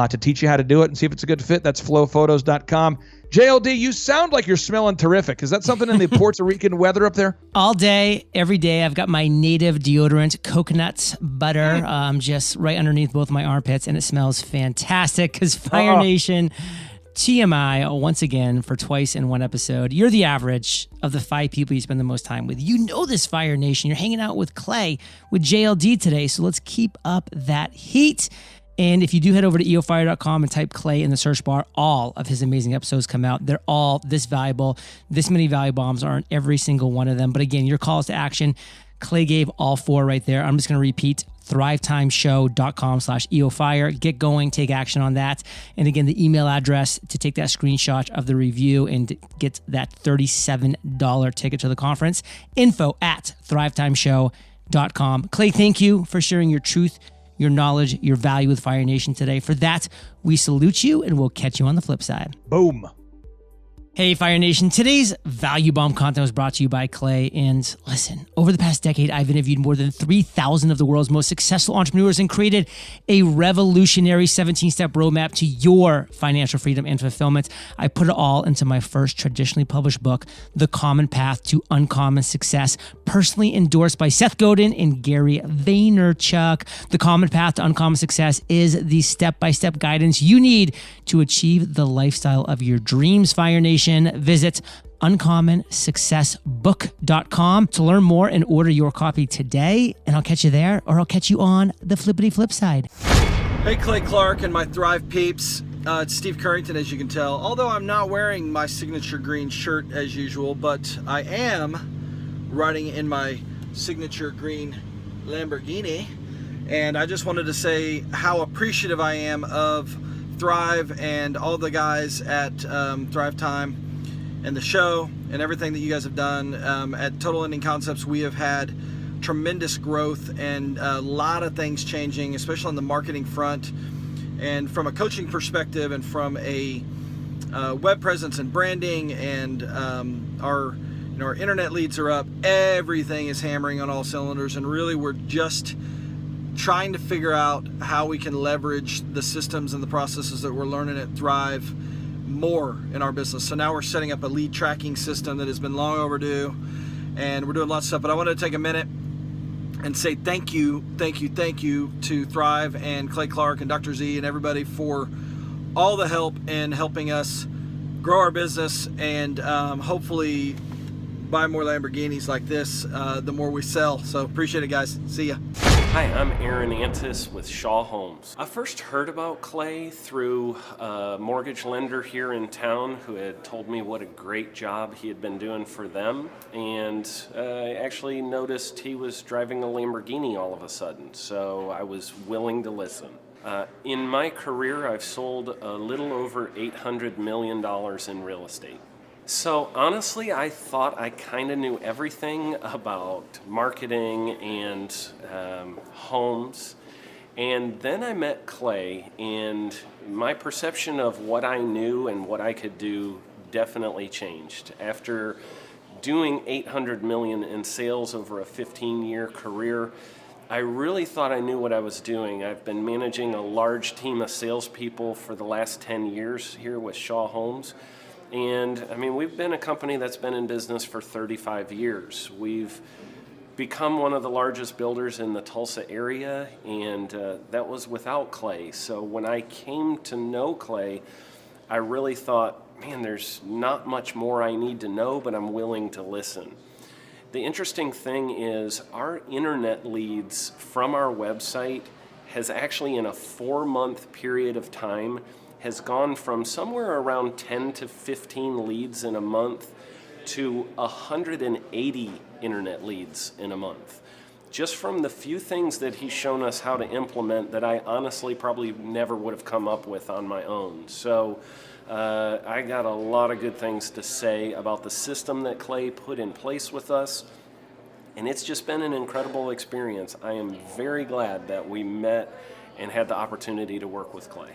to teach you how to do it and see if it's a good fit. That's flowphotos.com. JLD, you sound like you're smelling terrific. Is that something in the Puerto Rican weather up there? All day, every day. I've got my native deodorant, coconut butter, just right underneath both my armpits, and it smells fantastic because Fire Nation, TMI, once again, for twice in one episode, you're the average of the 5 people you spend the most time with. You know this, Fire Nation. You're hanging out with Clay, with JLD today, so let's keep up that heat. And if you do head over to eofire.com and type Clay in the search bar, all of his amazing episodes come out. They're all this valuable. This many value bombs are in every single one of them. But again, your calls to action, Clay gave all 4 right there. I'm just going to repeat, thrivetimeshow.com/eofire. Get going, take action on that. And again, the email address to take that screenshot of the review and get that $37 ticket to the conference, info@thrivetimeshow.com. Clay, thank you for sharing your truth, your knowledge, your value with Fire Nation today. For that, we salute you, and we'll catch you on the flip side. Boom. Hey, Fire Nation. Today's Value Bomb content was brought to you by Clay. And listen, over the past decade, I've interviewed more than 3,000 of the world's most successful entrepreneurs and created a revolutionary 17-step roadmap to your financial freedom and fulfillment. I put it all into my first traditionally published book, The Common Path to Uncommon Success, personally endorsed by Seth Godin and Gary Vaynerchuk. The Common Path to Uncommon Success is the step-by-step guidance you need to achieve the lifestyle of your dreams, Fire Nation. information, visit uncommonsuccessbook.com to learn more and order your copy today. And I'll catch you there, or I'll catch you on the flippity flip side. Hey, Clay Clark and my Thrive peeps. It's Steve Currington, as you can tell. Although I'm not wearing my signature green shirt as usual, but I am riding in my signature green Lamborghini. And I just wanted to say how appreciative I am of Thrive and all the guys at Thrivetime and the show and everything that you guys have done. At Total Ending Concepts, we have had tremendous growth and a lot of things changing, especially on the marketing front. And from a coaching perspective and from a web presence and branding, and our internet leads are up. Everything is hammering on all cylinders, and really we're just trying to figure out how we can leverage the systems and the processes that we're learning at Thrive more in our business. So now we're setting up a lead tracking system that has been long overdue, and we're doing lots of stuff. But I want to take a minute and say thank you to Thrive and Clay Clark and Dr. Z and everybody for all the help in helping us grow our business and hopefully buy more Lamborghinis like this the more we sell. So appreciate it, guys. See ya. Hi, I'm Aaron Antis with Shaw Homes. I first heard about Clay through a mortgage lender here in town who had told me what a great job he had been doing for them, and I actually noticed he was driving a Lamborghini all of a sudden, so I was willing to listen. In my career, I've sold a little over $800 million in real estate. So honestly, I thought I kind of knew everything about marketing and homes. And then I met Clay, and my perception of what I knew and what I could do definitely changed. After doing $800 million in sales over a 15-year career, I really thought I knew what I was doing. I've been managing a large team of salespeople for the last 10 years here with Shaw Homes. And I mean, we've been a company that's been in business for 35 years. We've become one of the largest builders in the Tulsa area, and that was without Clay. So when I came to know Clay, I really thought, man, there's not much more I need to know, but I'm willing to listen. The interesting thing is our internet leads from our website has actually, in a 4-month period of time, has gone from somewhere around 10 to 15 leads in a month to 180 internet leads in a month. Just from the few things that he's shown us how to implement that I honestly probably never would have come up with on my own. So I got a lot of good things to say about the system that Clay put in place with us, and it's just been an incredible experience. I am very glad that we met and had the opportunity to work with Clay.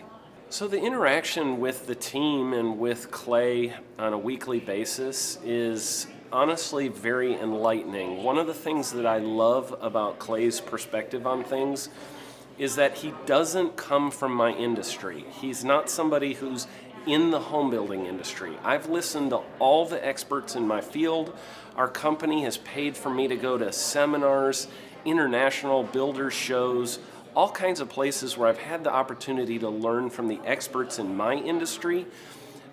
So the interaction with the team and with Clay on a weekly basis is honestly very enlightening. One of the things that I love about Clay's perspective on things is that he doesn't come from my industry. He's not somebody who's in the home building industry. I've listened to all the experts in my field. Our company has paid for me to go to seminars, international builder shows, all kinds of places where I've had the opportunity to learn from the experts in my industry.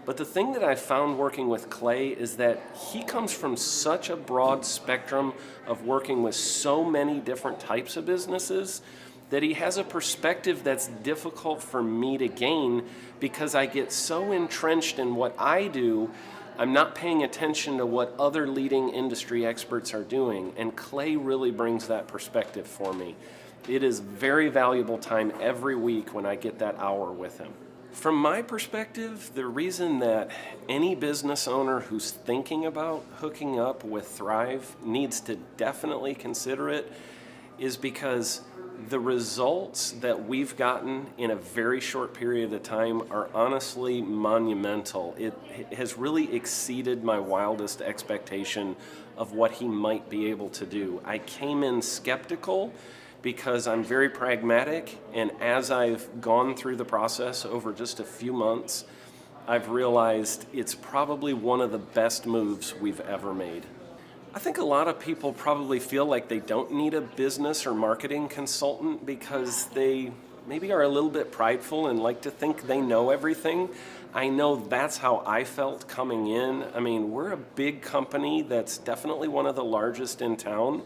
But the thing that I found working with Clay is that he comes from such a broad spectrum of working with so many different types of businesses that he has a perspective that's difficult for me to gain because I get so entrenched in what I do, I'm not paying attention to what other leading industry experts are doing. And Clay really brings that perspective for me. It is very valuable time every week when I get that hour with him. From my perspective, the reason that any business owner who's thinking about hooking up with Thrive needs to definitely consider it is because the results that we've gotten in a very short period of time are honestly monumental. It has really exceeded my wildest expectation of what he might be able to do. I came in skeptical because I'm very pragmatic, and as I've gone through the process over just a few months, I've realized it's probably one of the best moves we've ever made. I think a lot of people probably feel like they don't need a business or marketing consultant because they maybe are a little bit prideful and like to think they know everything. I know that's how I felt coming in. I mean, we're a big company that's definitely one of the largest in town.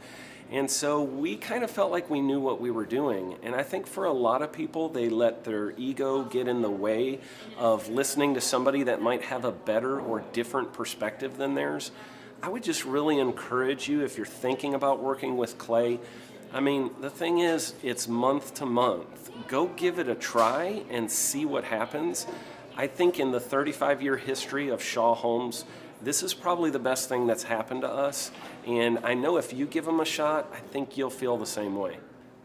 And so we kind of felt like we knew what we were doing. And I think for a lot of people, they let their ego get in the way of listening to somebody that might have a better or different perspective than theirs. I would just really encourage you, if you're thinking about working with clay, I mean, the thing is, it's month to month. Go give it a try and see what happens. I think in the 35-year history of Shaw Homes, this is probably the best thing that's happened to us. And I know if you give them a shot, I think you'll feel the same way.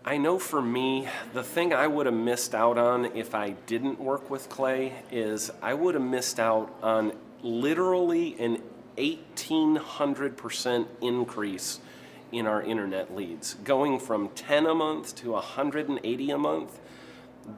I know for me, the thing I would have missed out on if I didn't work with clay is I would have missed out on literally an 1,800% increase in our internet leads, going from 10 a month to 180 a month.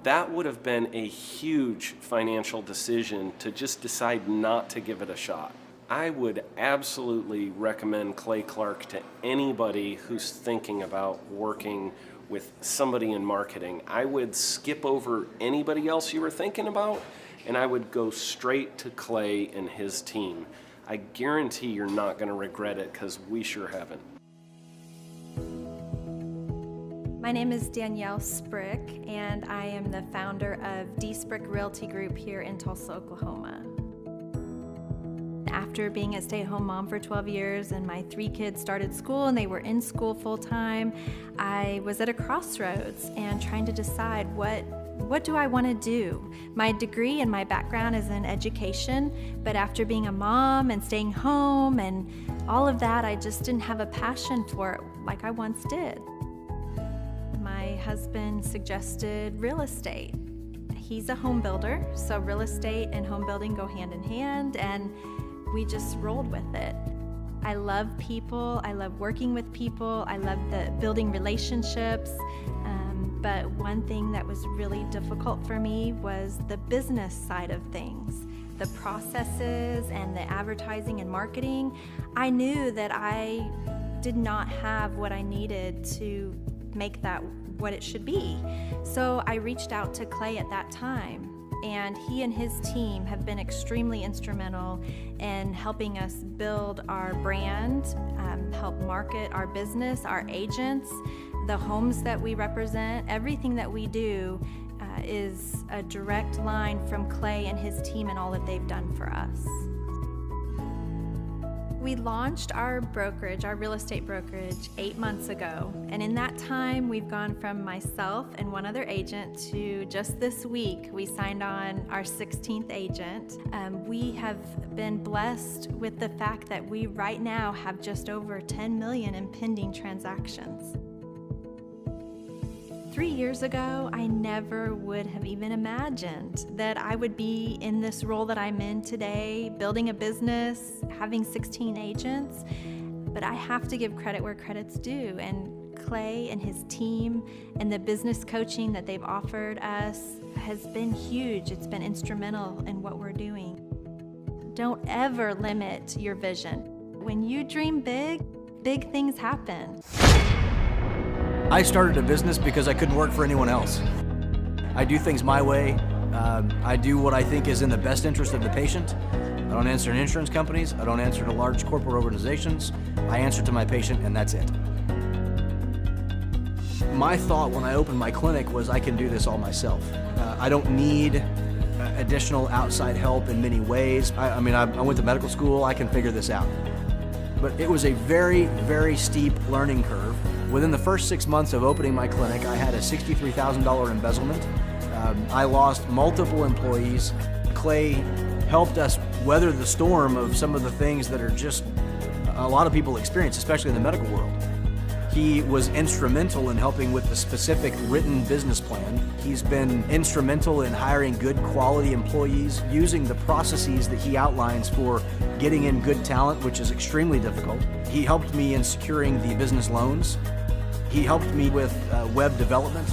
That would have been a huge financial decision to just decide not to give it a shot. I would absolutely recommend Clay Clark to anybody who's thinking about working with somebody in marketing. I would skip over anybody else you were thinking about, and I would go straight to Clay and his team. I guarantee you're not going to regret it, because we sure haven't. My name is Danielle Sprick, and I am the founder of D Sprick Realty Group here in Tulsa, Oklahoma. After being a stay-at-home mom for 12 years and my 3 kids started school and they were in school full-time, I was at a crossroads and trying to decide what do I want to do? My degree and my background is in education, but after being a mom and staying home and all of that, I just didn't have a passion for it like I once did. My husband suggested real estate. He's a home builder, so real estate and home building go hand in hand, and we just rolled with it. I love people, I love working with people, I love building relationships, but one thing that was really difficult for me was the business side of things. The processes and the advertising and marketing. I knew that I did not have what I needed to make that what it should be. So I reached out to Clay at that time, and he and his team have been extremely instrumental in helping us build our brand, help market our business, our agents, the homes that we represent. Everything that we do is a direct line from Clay and his team and all that they've done for us. We launched our brokerage, our real estate brokerage, 8 months ago. And in that time, we've gone from myself and one other agent to just this week, we signed on our 16th agent. We have been blessed with the fact that we right now have just over 10 million in pending transactions. 3 years ago, I never would have even imagined that I would be in this role that I'm in today, building a business, having 16 agents. But I have to give credit where credit's due. And Clay and his team and the business coaching that they've offered us has been huge. It's been instrumental in what we're doing. Don't ever limit your vision. When you dream big, big things happen. I started a business because I couldn't work for anyone else. I do things my way. I do what I think is in the best interest of the patient. I don't answer to insurance companies. I don't answer to large corporate organizations. I answer to my patient, and that's it. My thought when I opened my clinic was I can do this all myself. I don't need additional outside help in many ways. I went to medical school. I can figure this out. But it was a very, very steep learning curve. Within the first 6 months of opening my clinic, I had a $63,000 embezzlement. I lost multiple employees. Clay helped us weather the storm of some of the things that are just a lot of people experience, especially in the medical world. He was instrumental in helping with the specific written business plan. He's been instrumental in hiring good quality employees, using the processes that he outlines for getting in good talent, which is extremely difficult. He helped me in securing the business loans. He helped me with web development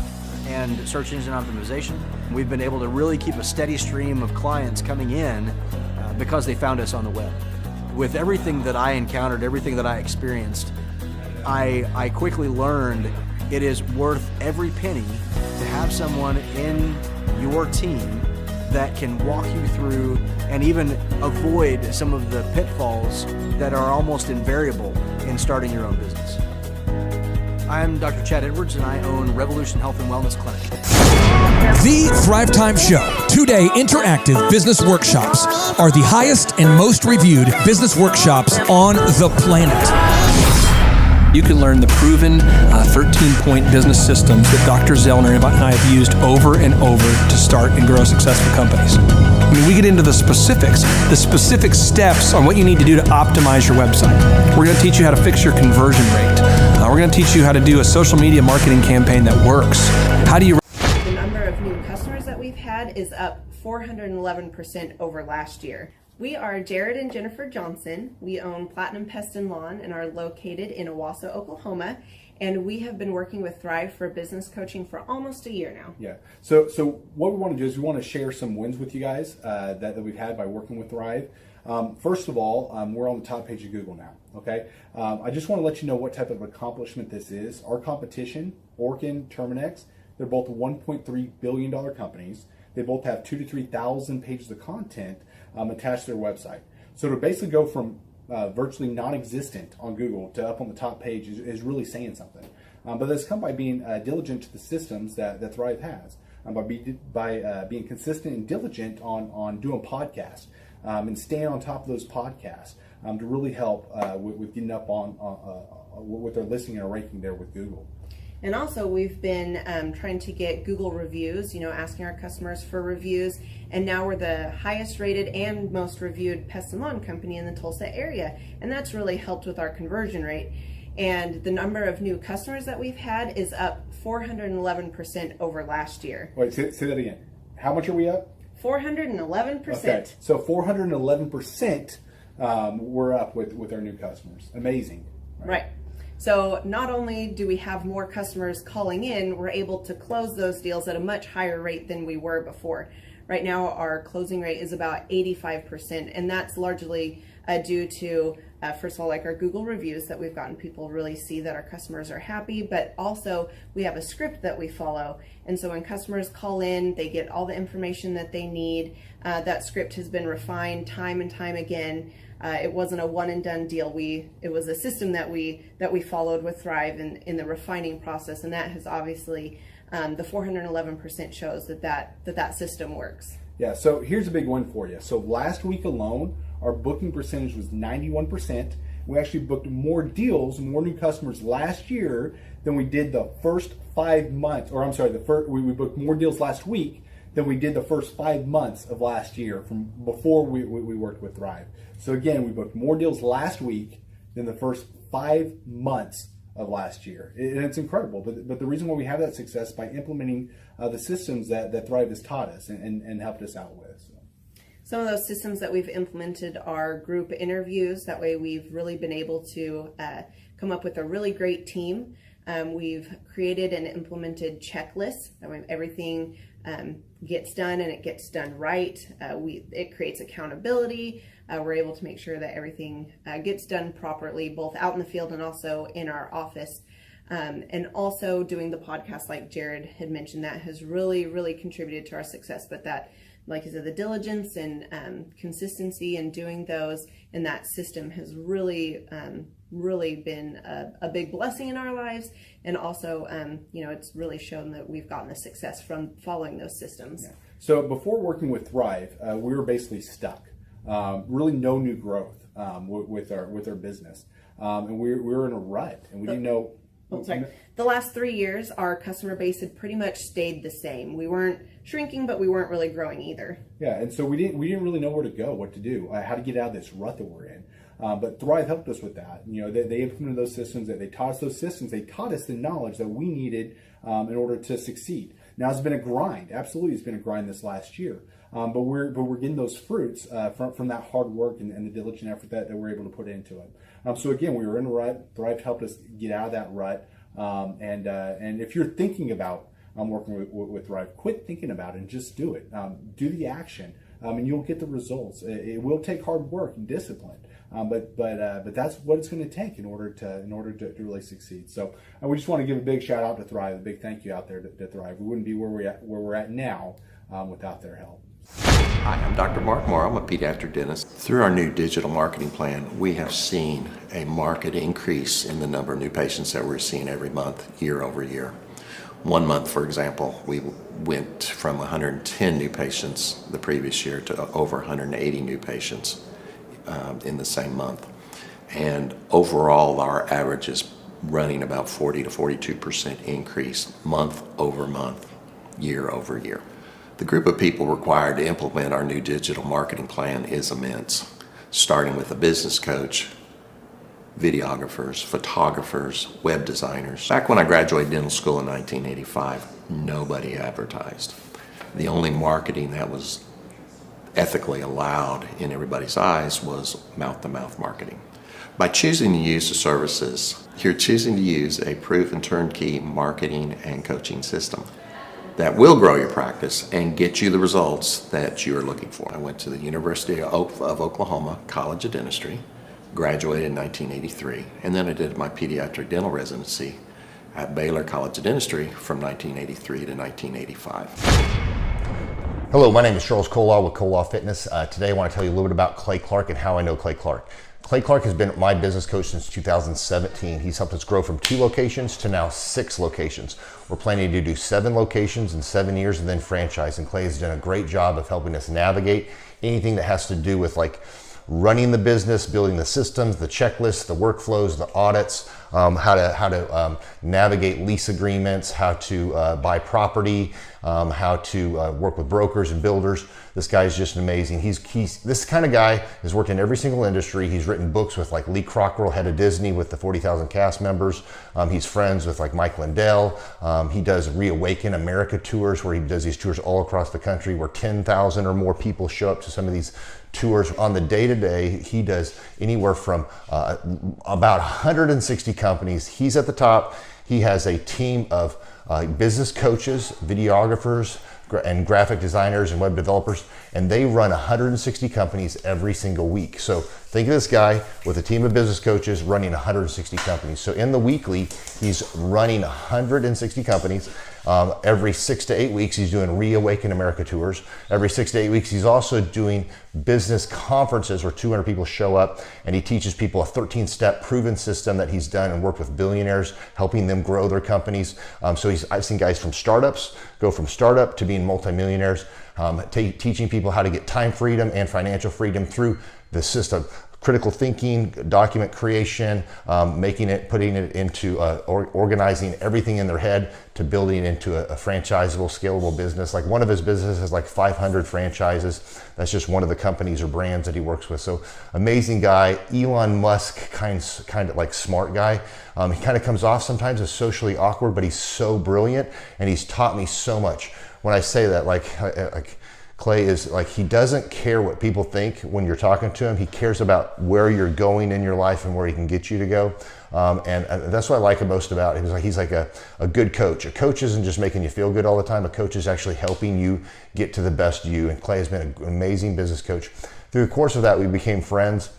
and search engine optimization. We've been able to really keep a steady stream of clients coming in because they found us on the web. With everything that I encountered, everything that I experienced, I quickly learned it is worth every penny to have someone in your team that can walk you through and even avoid some of the pitfalls that are almost invariable in starting your own business. I'm Dr. Chad Edwards, and I own Revolution Health and Wellness Clinic. The Thrivetime Show, 2-day interactive business workshops, are the highest and most reviewed business workshops on the planet. You can learn the proven 13-point business systems that Dr. Zellner and I have used over and over to start and grow successful companies. I mean, we get into the specific steps on what you need to do to optimize your website. We're going to teach you how to fix your conversion rate. We're going to teach you how to do a social media marketing campaign that works. How do you... The number of new customers that we've had is up 411% over last year. We are Jared and Jennifer Johnson. We own Platinum Pest and Lawn and are located in Owasso, Oklahoma. And we have been working with Thrive for business coaching for almost a year now. Yeah. So what we want to do is we want to share some wins with you guys that we've had by working with Thrive. First of all, we're on the top page of Google now. Okay. I just want to let you know what type of accomplishment this is. Our competition, Orkin, Terminex, they're both $1.3 billion companies. They both have 2,000 to 3,000 pages of content attached to their website. So to basically go from virtually non-existent on Google to up on the top page is really saying something. But that's come by being diligent to the systems that Thrive has, by being consistent and diligent on doing podcasts and staying on top of those podcasts to really help with getting up on with their listening and ranking there with Google. And also we've been trying to get Google reviews, asking our customers for reviews. And now we're the highest rated and most reviewed pest and lawn company in the Tulsa area. And that's really helped with our conversion rate. And the number of new customers that we've had is up 411% over last year. Wait, say that again. How much are we up? 411%. Okay, so 411% we're up with our new customers. Amazing. Right. So not only do we have more customers calling in, we're able to close those deals at a much higher rate than we were before. Right now, our closing rate is about 85%, and that's largely due to, first of all, like our Google reviews that we've gotten people really see that our customers are happy, but also we have a script that we follow. And so when customers call in, they get all the information that they need. That script has been refined time and time again. It wasn't a one and done deal. It was a system that we followed with Thrive in the refining process, and that has obviously the 411% shows that system works. Yeah. So here's a big one for you. So last week alone, our booking percentage was 91%. We actually booked more deals, more new customers last year than we did the first 5 months. Or I'm sorry, we booked more deals last week than we did the first 5 months of last year from before we worked with Thrive. So again, we booked more deals last week than the first 5 months of last year. And it's incredible. But the reason why we have that success is by implementing the systems that Thrive has taught us and helped us out with. So. Some of those systems that we've implemented are group interviews. That way we've really been able to come up with a really great team. We've created and implemented checklists. That way everything gets done and it gets done right. It creates accountability. We're able to make sure that everything gets done properly, both out in the field and also in our office. And also doing the podcast, like Jared had mentioned, that has really, really contributed to our success. But that, like you said, the diligence and consistency in doing those and that system has really, really been a big blessing in our lives. And also, it's really shown that we've gotten the success from following those systems. Yeah. So before working with Thrive, we were basically stuck. Really no new growth with our business. And we were in a rut and we didn't know. The last 3 years, our customer base had pretty much stayed the same. We weren't shrinking, but we weren't really growing either. Yeah, and so we didn't really know where to go, what to do, how to get out of this rut that we're in. But Thrive helped us with that. They implemented those systems. They taught us those systems. They taught us the knowledge that we needed in order to succeed. Now it's been a grind. Absolutely, it's been a grind this last year. But we're getting those fruits from that hard work and the diligent effort that we're able to put into it. So again, we were in a rut. Thrive helped us get out of that rut. And if you're thinking about working with Thrive, quit thinking about it and just do it. Do the action, and you'll get the results. It will take hard work and discipline, But that's what it's going to take in order to really succeed. So we just want to give a big shout out to Thrive, a big thank you out there to Thrive. We wouldn't be where we're at now without their help. Hi, I'm Dr. Mark Moore. I'm a pediatric dentist. Through our new digital marketing plan, we have seen a marked increase in the number of new patients that we're seeing every month, year over year. One month, for example, we went from 110 new patients the previous year to over 180 new patients in the same month. And overall, our average is running about 40 to 42% increase month over month, year over year. The group of people required to implement our new digital marketing plan is immense, starting with a business coach, videographers, photographers, web designers. Back when I graduated dental school in 1985, nobody advertised. The only marketing that was ethically allowed in everybody's eyes was mouth-to-mouth marketing. By choosing to use the services, you're choosing to use a proven turnkey marketing and coaching system that will grow your practice and get you the results that you are looking for. I went to the University of Oklahoma College of Dentistry, graduated in 1983, and then I did my pediatric dental residency at Baylor College of Dentistry from 1983 to 1985. Hello, my name is Charles Kolaw with Kolaw Fitness. Today I want to tell you a little bit about Clay Clark and how I know Clay Clark. Clay Clark has been my business coach since 2017. He's helped us grow from 2 locations to now 6 locations. We're planning to do 7 locations in 7 years and then franchise. And Clay has done a great job of helping us navigate anything that has to do with like running the business, building the systems, the checklists, the workflows, the audits, how to navigate lease agreements, how to buy property, how to work with brokers and builders. This guy is just amazing. He's this kind of guy has worked in every single industry. He's written books with like Lee Crockrell, head of Disney, with the 40,000 cast members. He's friends with like Mike Lindell. He does Reawaken America tours where he does these tours all across the country where 10,000 or more people show up to some of these tours. On the day-to-day, he does anywhere from about 160 companies. He's at the top. He has a team of business coaches, videographers, and graphic designers and web developers, and they run 160 companies every single week. So think of this guy with a team of business coaches running 160 companies. So in the weekly, he's running 160 companies. Every 6 to 8 weeks, he's doing Reawaken America tours. Every 6 to 8 weeks, he's also doing business conferences where 200 people show up, and he teaches people a 13-step proven system that he's done and worked with billionaires, helping them grow their companies. So I've seen guys from startups go from startup to being multimillionaires, teaching people how to get time freedom and financial freedom through the system. Critical thinking, document creation, putting it into organizing everything in their head to building it into a franchisable, scalable business. Like one of his businesses has like 500 franchises. That's just one of the companies or brands that he works with. So amazing guy, Elon Musk kind of like smart guy. He kind of comes off sometimes as socially awkward, but he's so brilliant and he's taught me so much. When I say that, like Clay is like, he doesn't care what people think when you're talking to him. He cares about where you're going in your life and where he can get you to go. And that's what I like most about him. He's like a good coach. A coach isn't just making you feel good all the time. A coach is actually helping you get to the best you. And Clay has been an amazing business coach. Through the course of that, we became friends.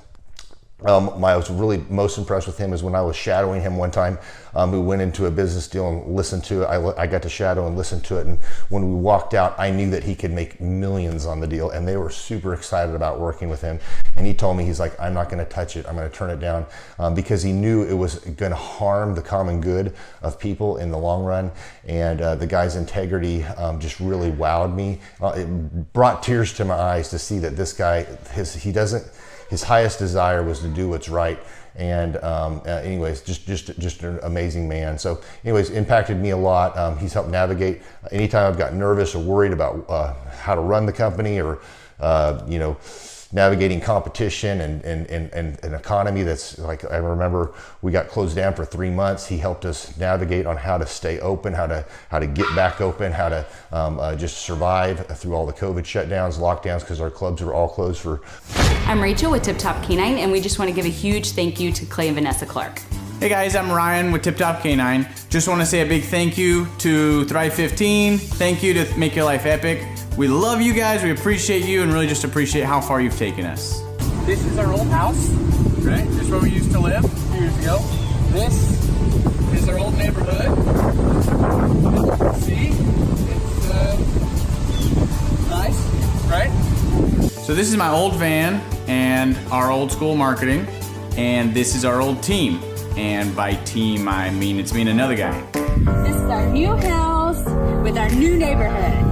I was really most impressed with him is when I was shadowing him one time. We went into a business deal and listened to it. I got to shadow and listen to it. And when we walked out, I knew that he could make millions on the deal. And they were super excited about working with him. And he told me, he's like, I'm not going to touch it. I'm going to turn it down because he knew it was going to harm the common good of people in the long run. And the guy's integrity just really wowed me. It brought tears to my eyes to see that this guy, his highest desire was to do what's right. And anyways, just an amazing man. So anyways, impacted me a lot. He's helped navigate anytime I've got nervous or worried about how to run the company or, navigating competition and an economy that's like, I remember we got closed down for 3 months. He helped us navigate on how to stay open, how to get back open, how to just survive through all the COVID shutdowns, lockdowns, because our clubs were all closed for. I'm Rachel with Tip Top Canine, and we just want to give a huge thank you to Clay and Vanessa Clark. Hey guys, I'm Ryan with Tip Top Canine. Just want to say a big thank you to Thrive 15. Thank you to Make Your Life Epic. We love you guys, we appreciate you, and really just appreciate how far you've taken us. This is our old house. right? This is where we used to live a few years ago. This is our old neighborhood. See? It's nice, right? So this is my old van and our old school marketing, and this is our old team. And by team, I mean it's me and another guy. This is our new house with our new neighborhood.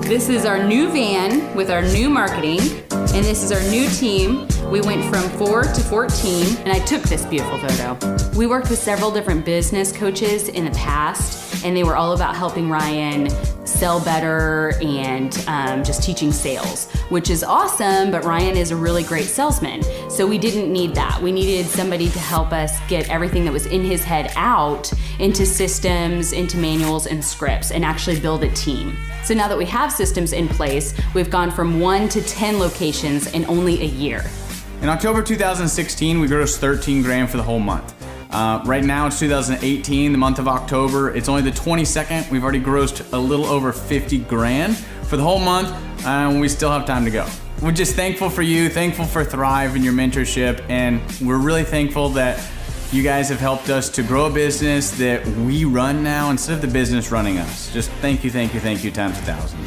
This is our new van with our new marketing, and this is our new team. We went from 4 to 14, and I took this beautiful photo. We worked with several different business coaches in the past, and they were all about helping Ryan sell better and just teaching sales, which is awesome, but Ryan is a really great salesman. So we didn't need that. We needed somebody to help us get everything that was in his head out into systems, into manuals and scripts, and actually build a team. So now that we have systems in place, we've gone from 1 to 10 locations in only a year. In October 2016, we grossed 13 grand for the whole month. Right now it's 2018, the month of October. It's only the 22nd. We've already grossed a little over 50 grand for the whole month, and we still have time to go. We're just thankful for you, thankful for Thrive and your mentorship, and we're really thankful that you guys have helped us to grow a business that we run now instead of the business running us. Just thank you times 1,000.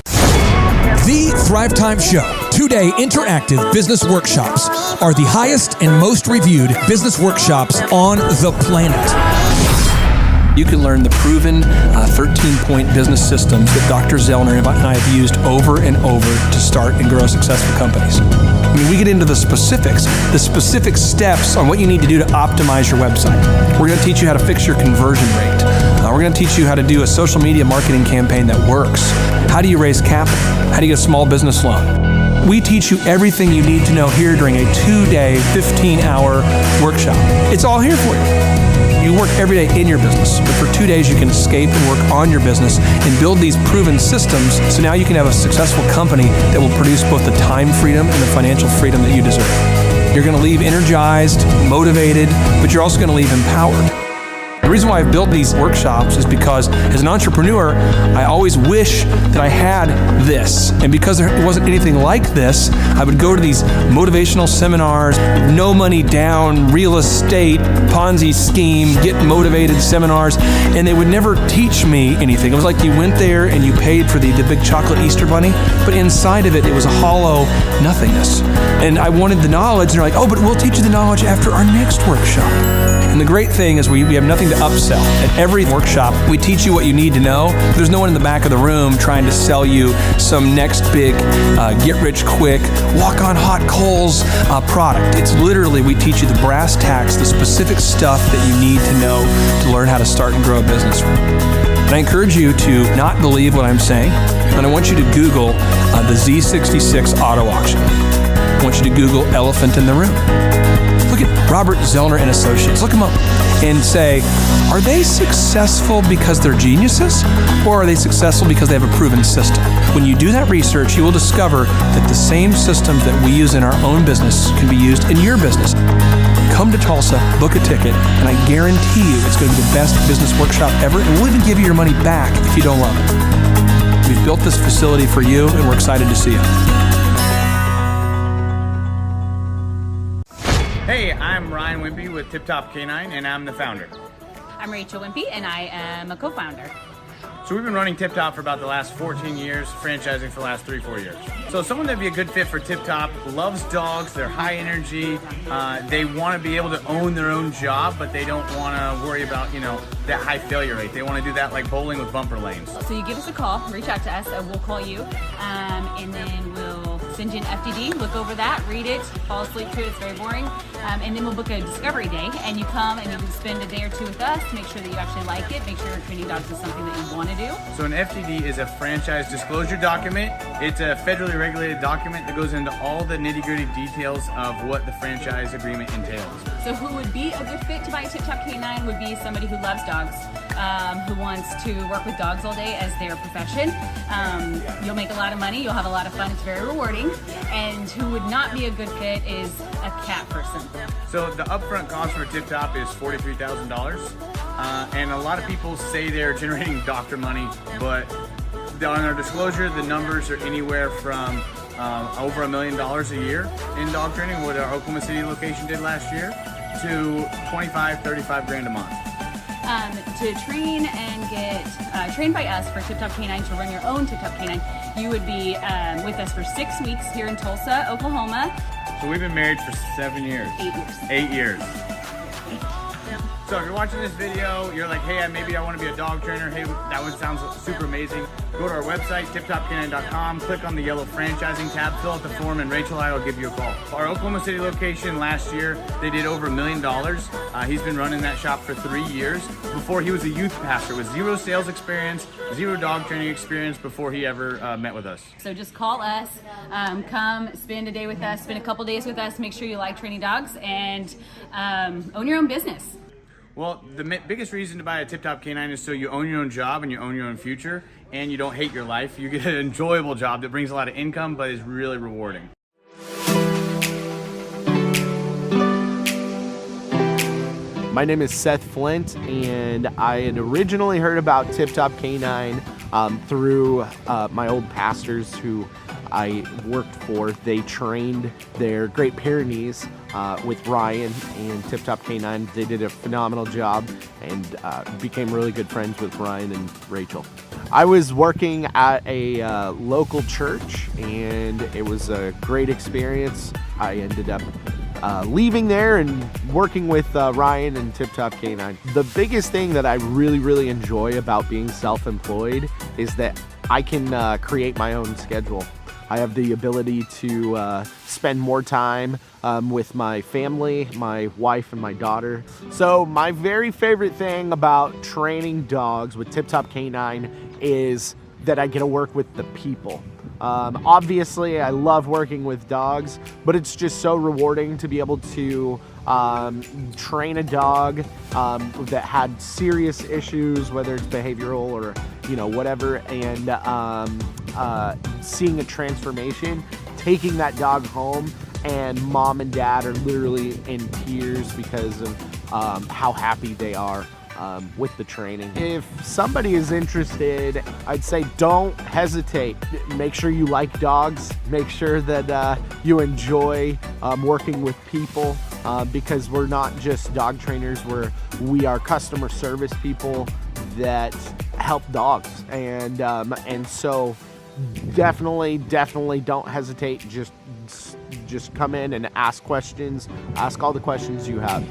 The Thrivetime Show 2-day interactive business workshops are the highest and most reviewed business workshops on the planet. You can learn the proven 13-point business systems that Dr. Zellner and I have used over and over to start and grow successful companies. I mean, we get into the specific steps on what you need to do to optimize your website. We're going to teach you how to fix your conversion rate. We're going to teach you how to do a social media marketing campaign that works. How do you raise capital? How do you get a small business loan? We teach you everything you need to know here during a 2-day, 15-hour workshop. It's all here for you. You work every day in your business, but for 2 days you can escape and work on your business and build these proven systems so now you can have a successful company that will produce both the time freedom and the financial freedom that you deserve. You're going to leave energized, motivated, but you're also going to leave empowered. The reason why I've built these workshops is because as an entrepreneur, I always wish that I had this. And because there wasn't anything like this, I would go to these motivational seminars, no money down, real estate, Ponzi scheme, get motivated seminars, and they would never teach me anything. It was like you went there and you paid for the big chocolate Easter bunny, but inside of it, it was a hollow nothingness. And I wanted the knowledge, and they're like, oh, but we'll teach you the knowledge after our next workshop. And the great thing is we have nothing to upsell. At every workshop, we teach you what you need to know. There's no one in the back of the room trying to sell you some next big get-rich-quick, walk-on-hot coals product. It's literally, we teach you the brass tacks, the specific stuff that you need to know to learn how to start and grow a business. And I encourage you to not believe what I'm saying, and I want you to Google the Z66 auto auction. I want you to Google elephant in the room. Look at Robert Zellner and Associates. Look them up and say, are they successful because they're geniuses, or are they successful because they have a proven system? When you do that research, you will discover that the same systems that we use in our own business can be used in your business. Come to Tulsa, book a ticket, and I guarantee you it's going to be the best business workshop ever, and we'll even give you your money back if you don't love it. We've built this facility for you, and we're excited to see you. Hey, I'm Ryan Wimpy with Tip Top Canine, and I'm the founder. I'm Rachel Wimpy, and I am a co-founder. So we've been running Tip Top for about the last 14 years, franchising for the last 3-4 years. So someone that'd be a good fit for Tip Top loves dogs, they're high energy, they want to be able to own their own job, but they don't want to worry about, that high failure rate. They want to do that like bowling with bumper lanes. So you give us a call, reach out to us, we'll call you, and then we'll send you an FDD, look over that, read it, fall asleep to it, it's very boring, and then we'll book a discovery day, and you come and you can spend a day or two with us to make sure that you actually like it, make sure training dogs is something that you want to do. So an FDD is a franchise disclosure document. It's a federally regulated document that goes into all the nitty-gritty details of what the franchise agreement entails. So who would be a good fit to buy a Tip Top Canine would be somebody who loves dogs, who wants to work with dogs all day as their profession. You'll make a lot of money, you'll have a lot of fun, it's very rewarding. And who would not be a good fit is a cat person. So the upfront cost for Tip Top is $43,000. And a lot of people say they're generating doctor money, but on our disclosure, the numbers are anywhere from over $1 million a year in dog training, what our Oklahoma City location did last year, to 35 grand a month. To train and get trained by us for Tip Top Canine, to run your own Tip Top Canine, you would be with us for 6 weeks here in Tulsa, Oklahoma. So we've been married for 7 years. 8 years. 8 years. So if you're watching this video, you're like, hey, maybe I want to be a dog trainer. Hey, that one sounds super amazing. Go to our website, tiptopcanine.com, click on the yellow franchising tab, fill out the form, and Rachel and I will give you a call. Our Oklahoma City location last year, they did over $1 million. He's been running that shop for 3 years. Before, he was a youth pastor with 0 sales experience, 0 dog training experience before he ever met with us. So just call us, come spend a day with us, spend a couple days with us, make sure you like training dogs, and own your own business. Well, the biggest reason to buy a Tip Top Canine is so you own your own job and you own your own future, and you don't hate your life. You get an enjoyable job that brings a lot of income but is really rewarding. My name is Seth Flint, and I had originally heard about Tip Top Canine through my old pastors who I worked for. They trained their Great Pyrenees with Ryan and Tip Top Canine. They did a phenomenal job and became really good friends with Ryan and Rachel. I was working at a local church, and it was a great experience. I ended up leaving there and working with Ryan and Tip Top Canine. The biggest thing that I really enjoy about being self-employed is that I can create my own schedule. I have the ability to spend more time with my family, my wife and my daughter. So my very favorite thing about training dogs with Tip Top Canine is that I get to work with the people. Obviously, I love working with dogs, but it's just so rewarding to be able to train a dog that had serious issues, whether it's behavioral or whatever, and seeing a transformation, taking that dog home, and mom and dad are literally in tears because of how happy they are with the training. If somebody is interested, I'd say don't hesitate. Make sure you like dogs. Make sure that you enjoy working with people, because we're not just dog trainers. We are customer service people that help dogs, and so definitely don't hesitate. Just come in and ask questions. Ask all the questions you have.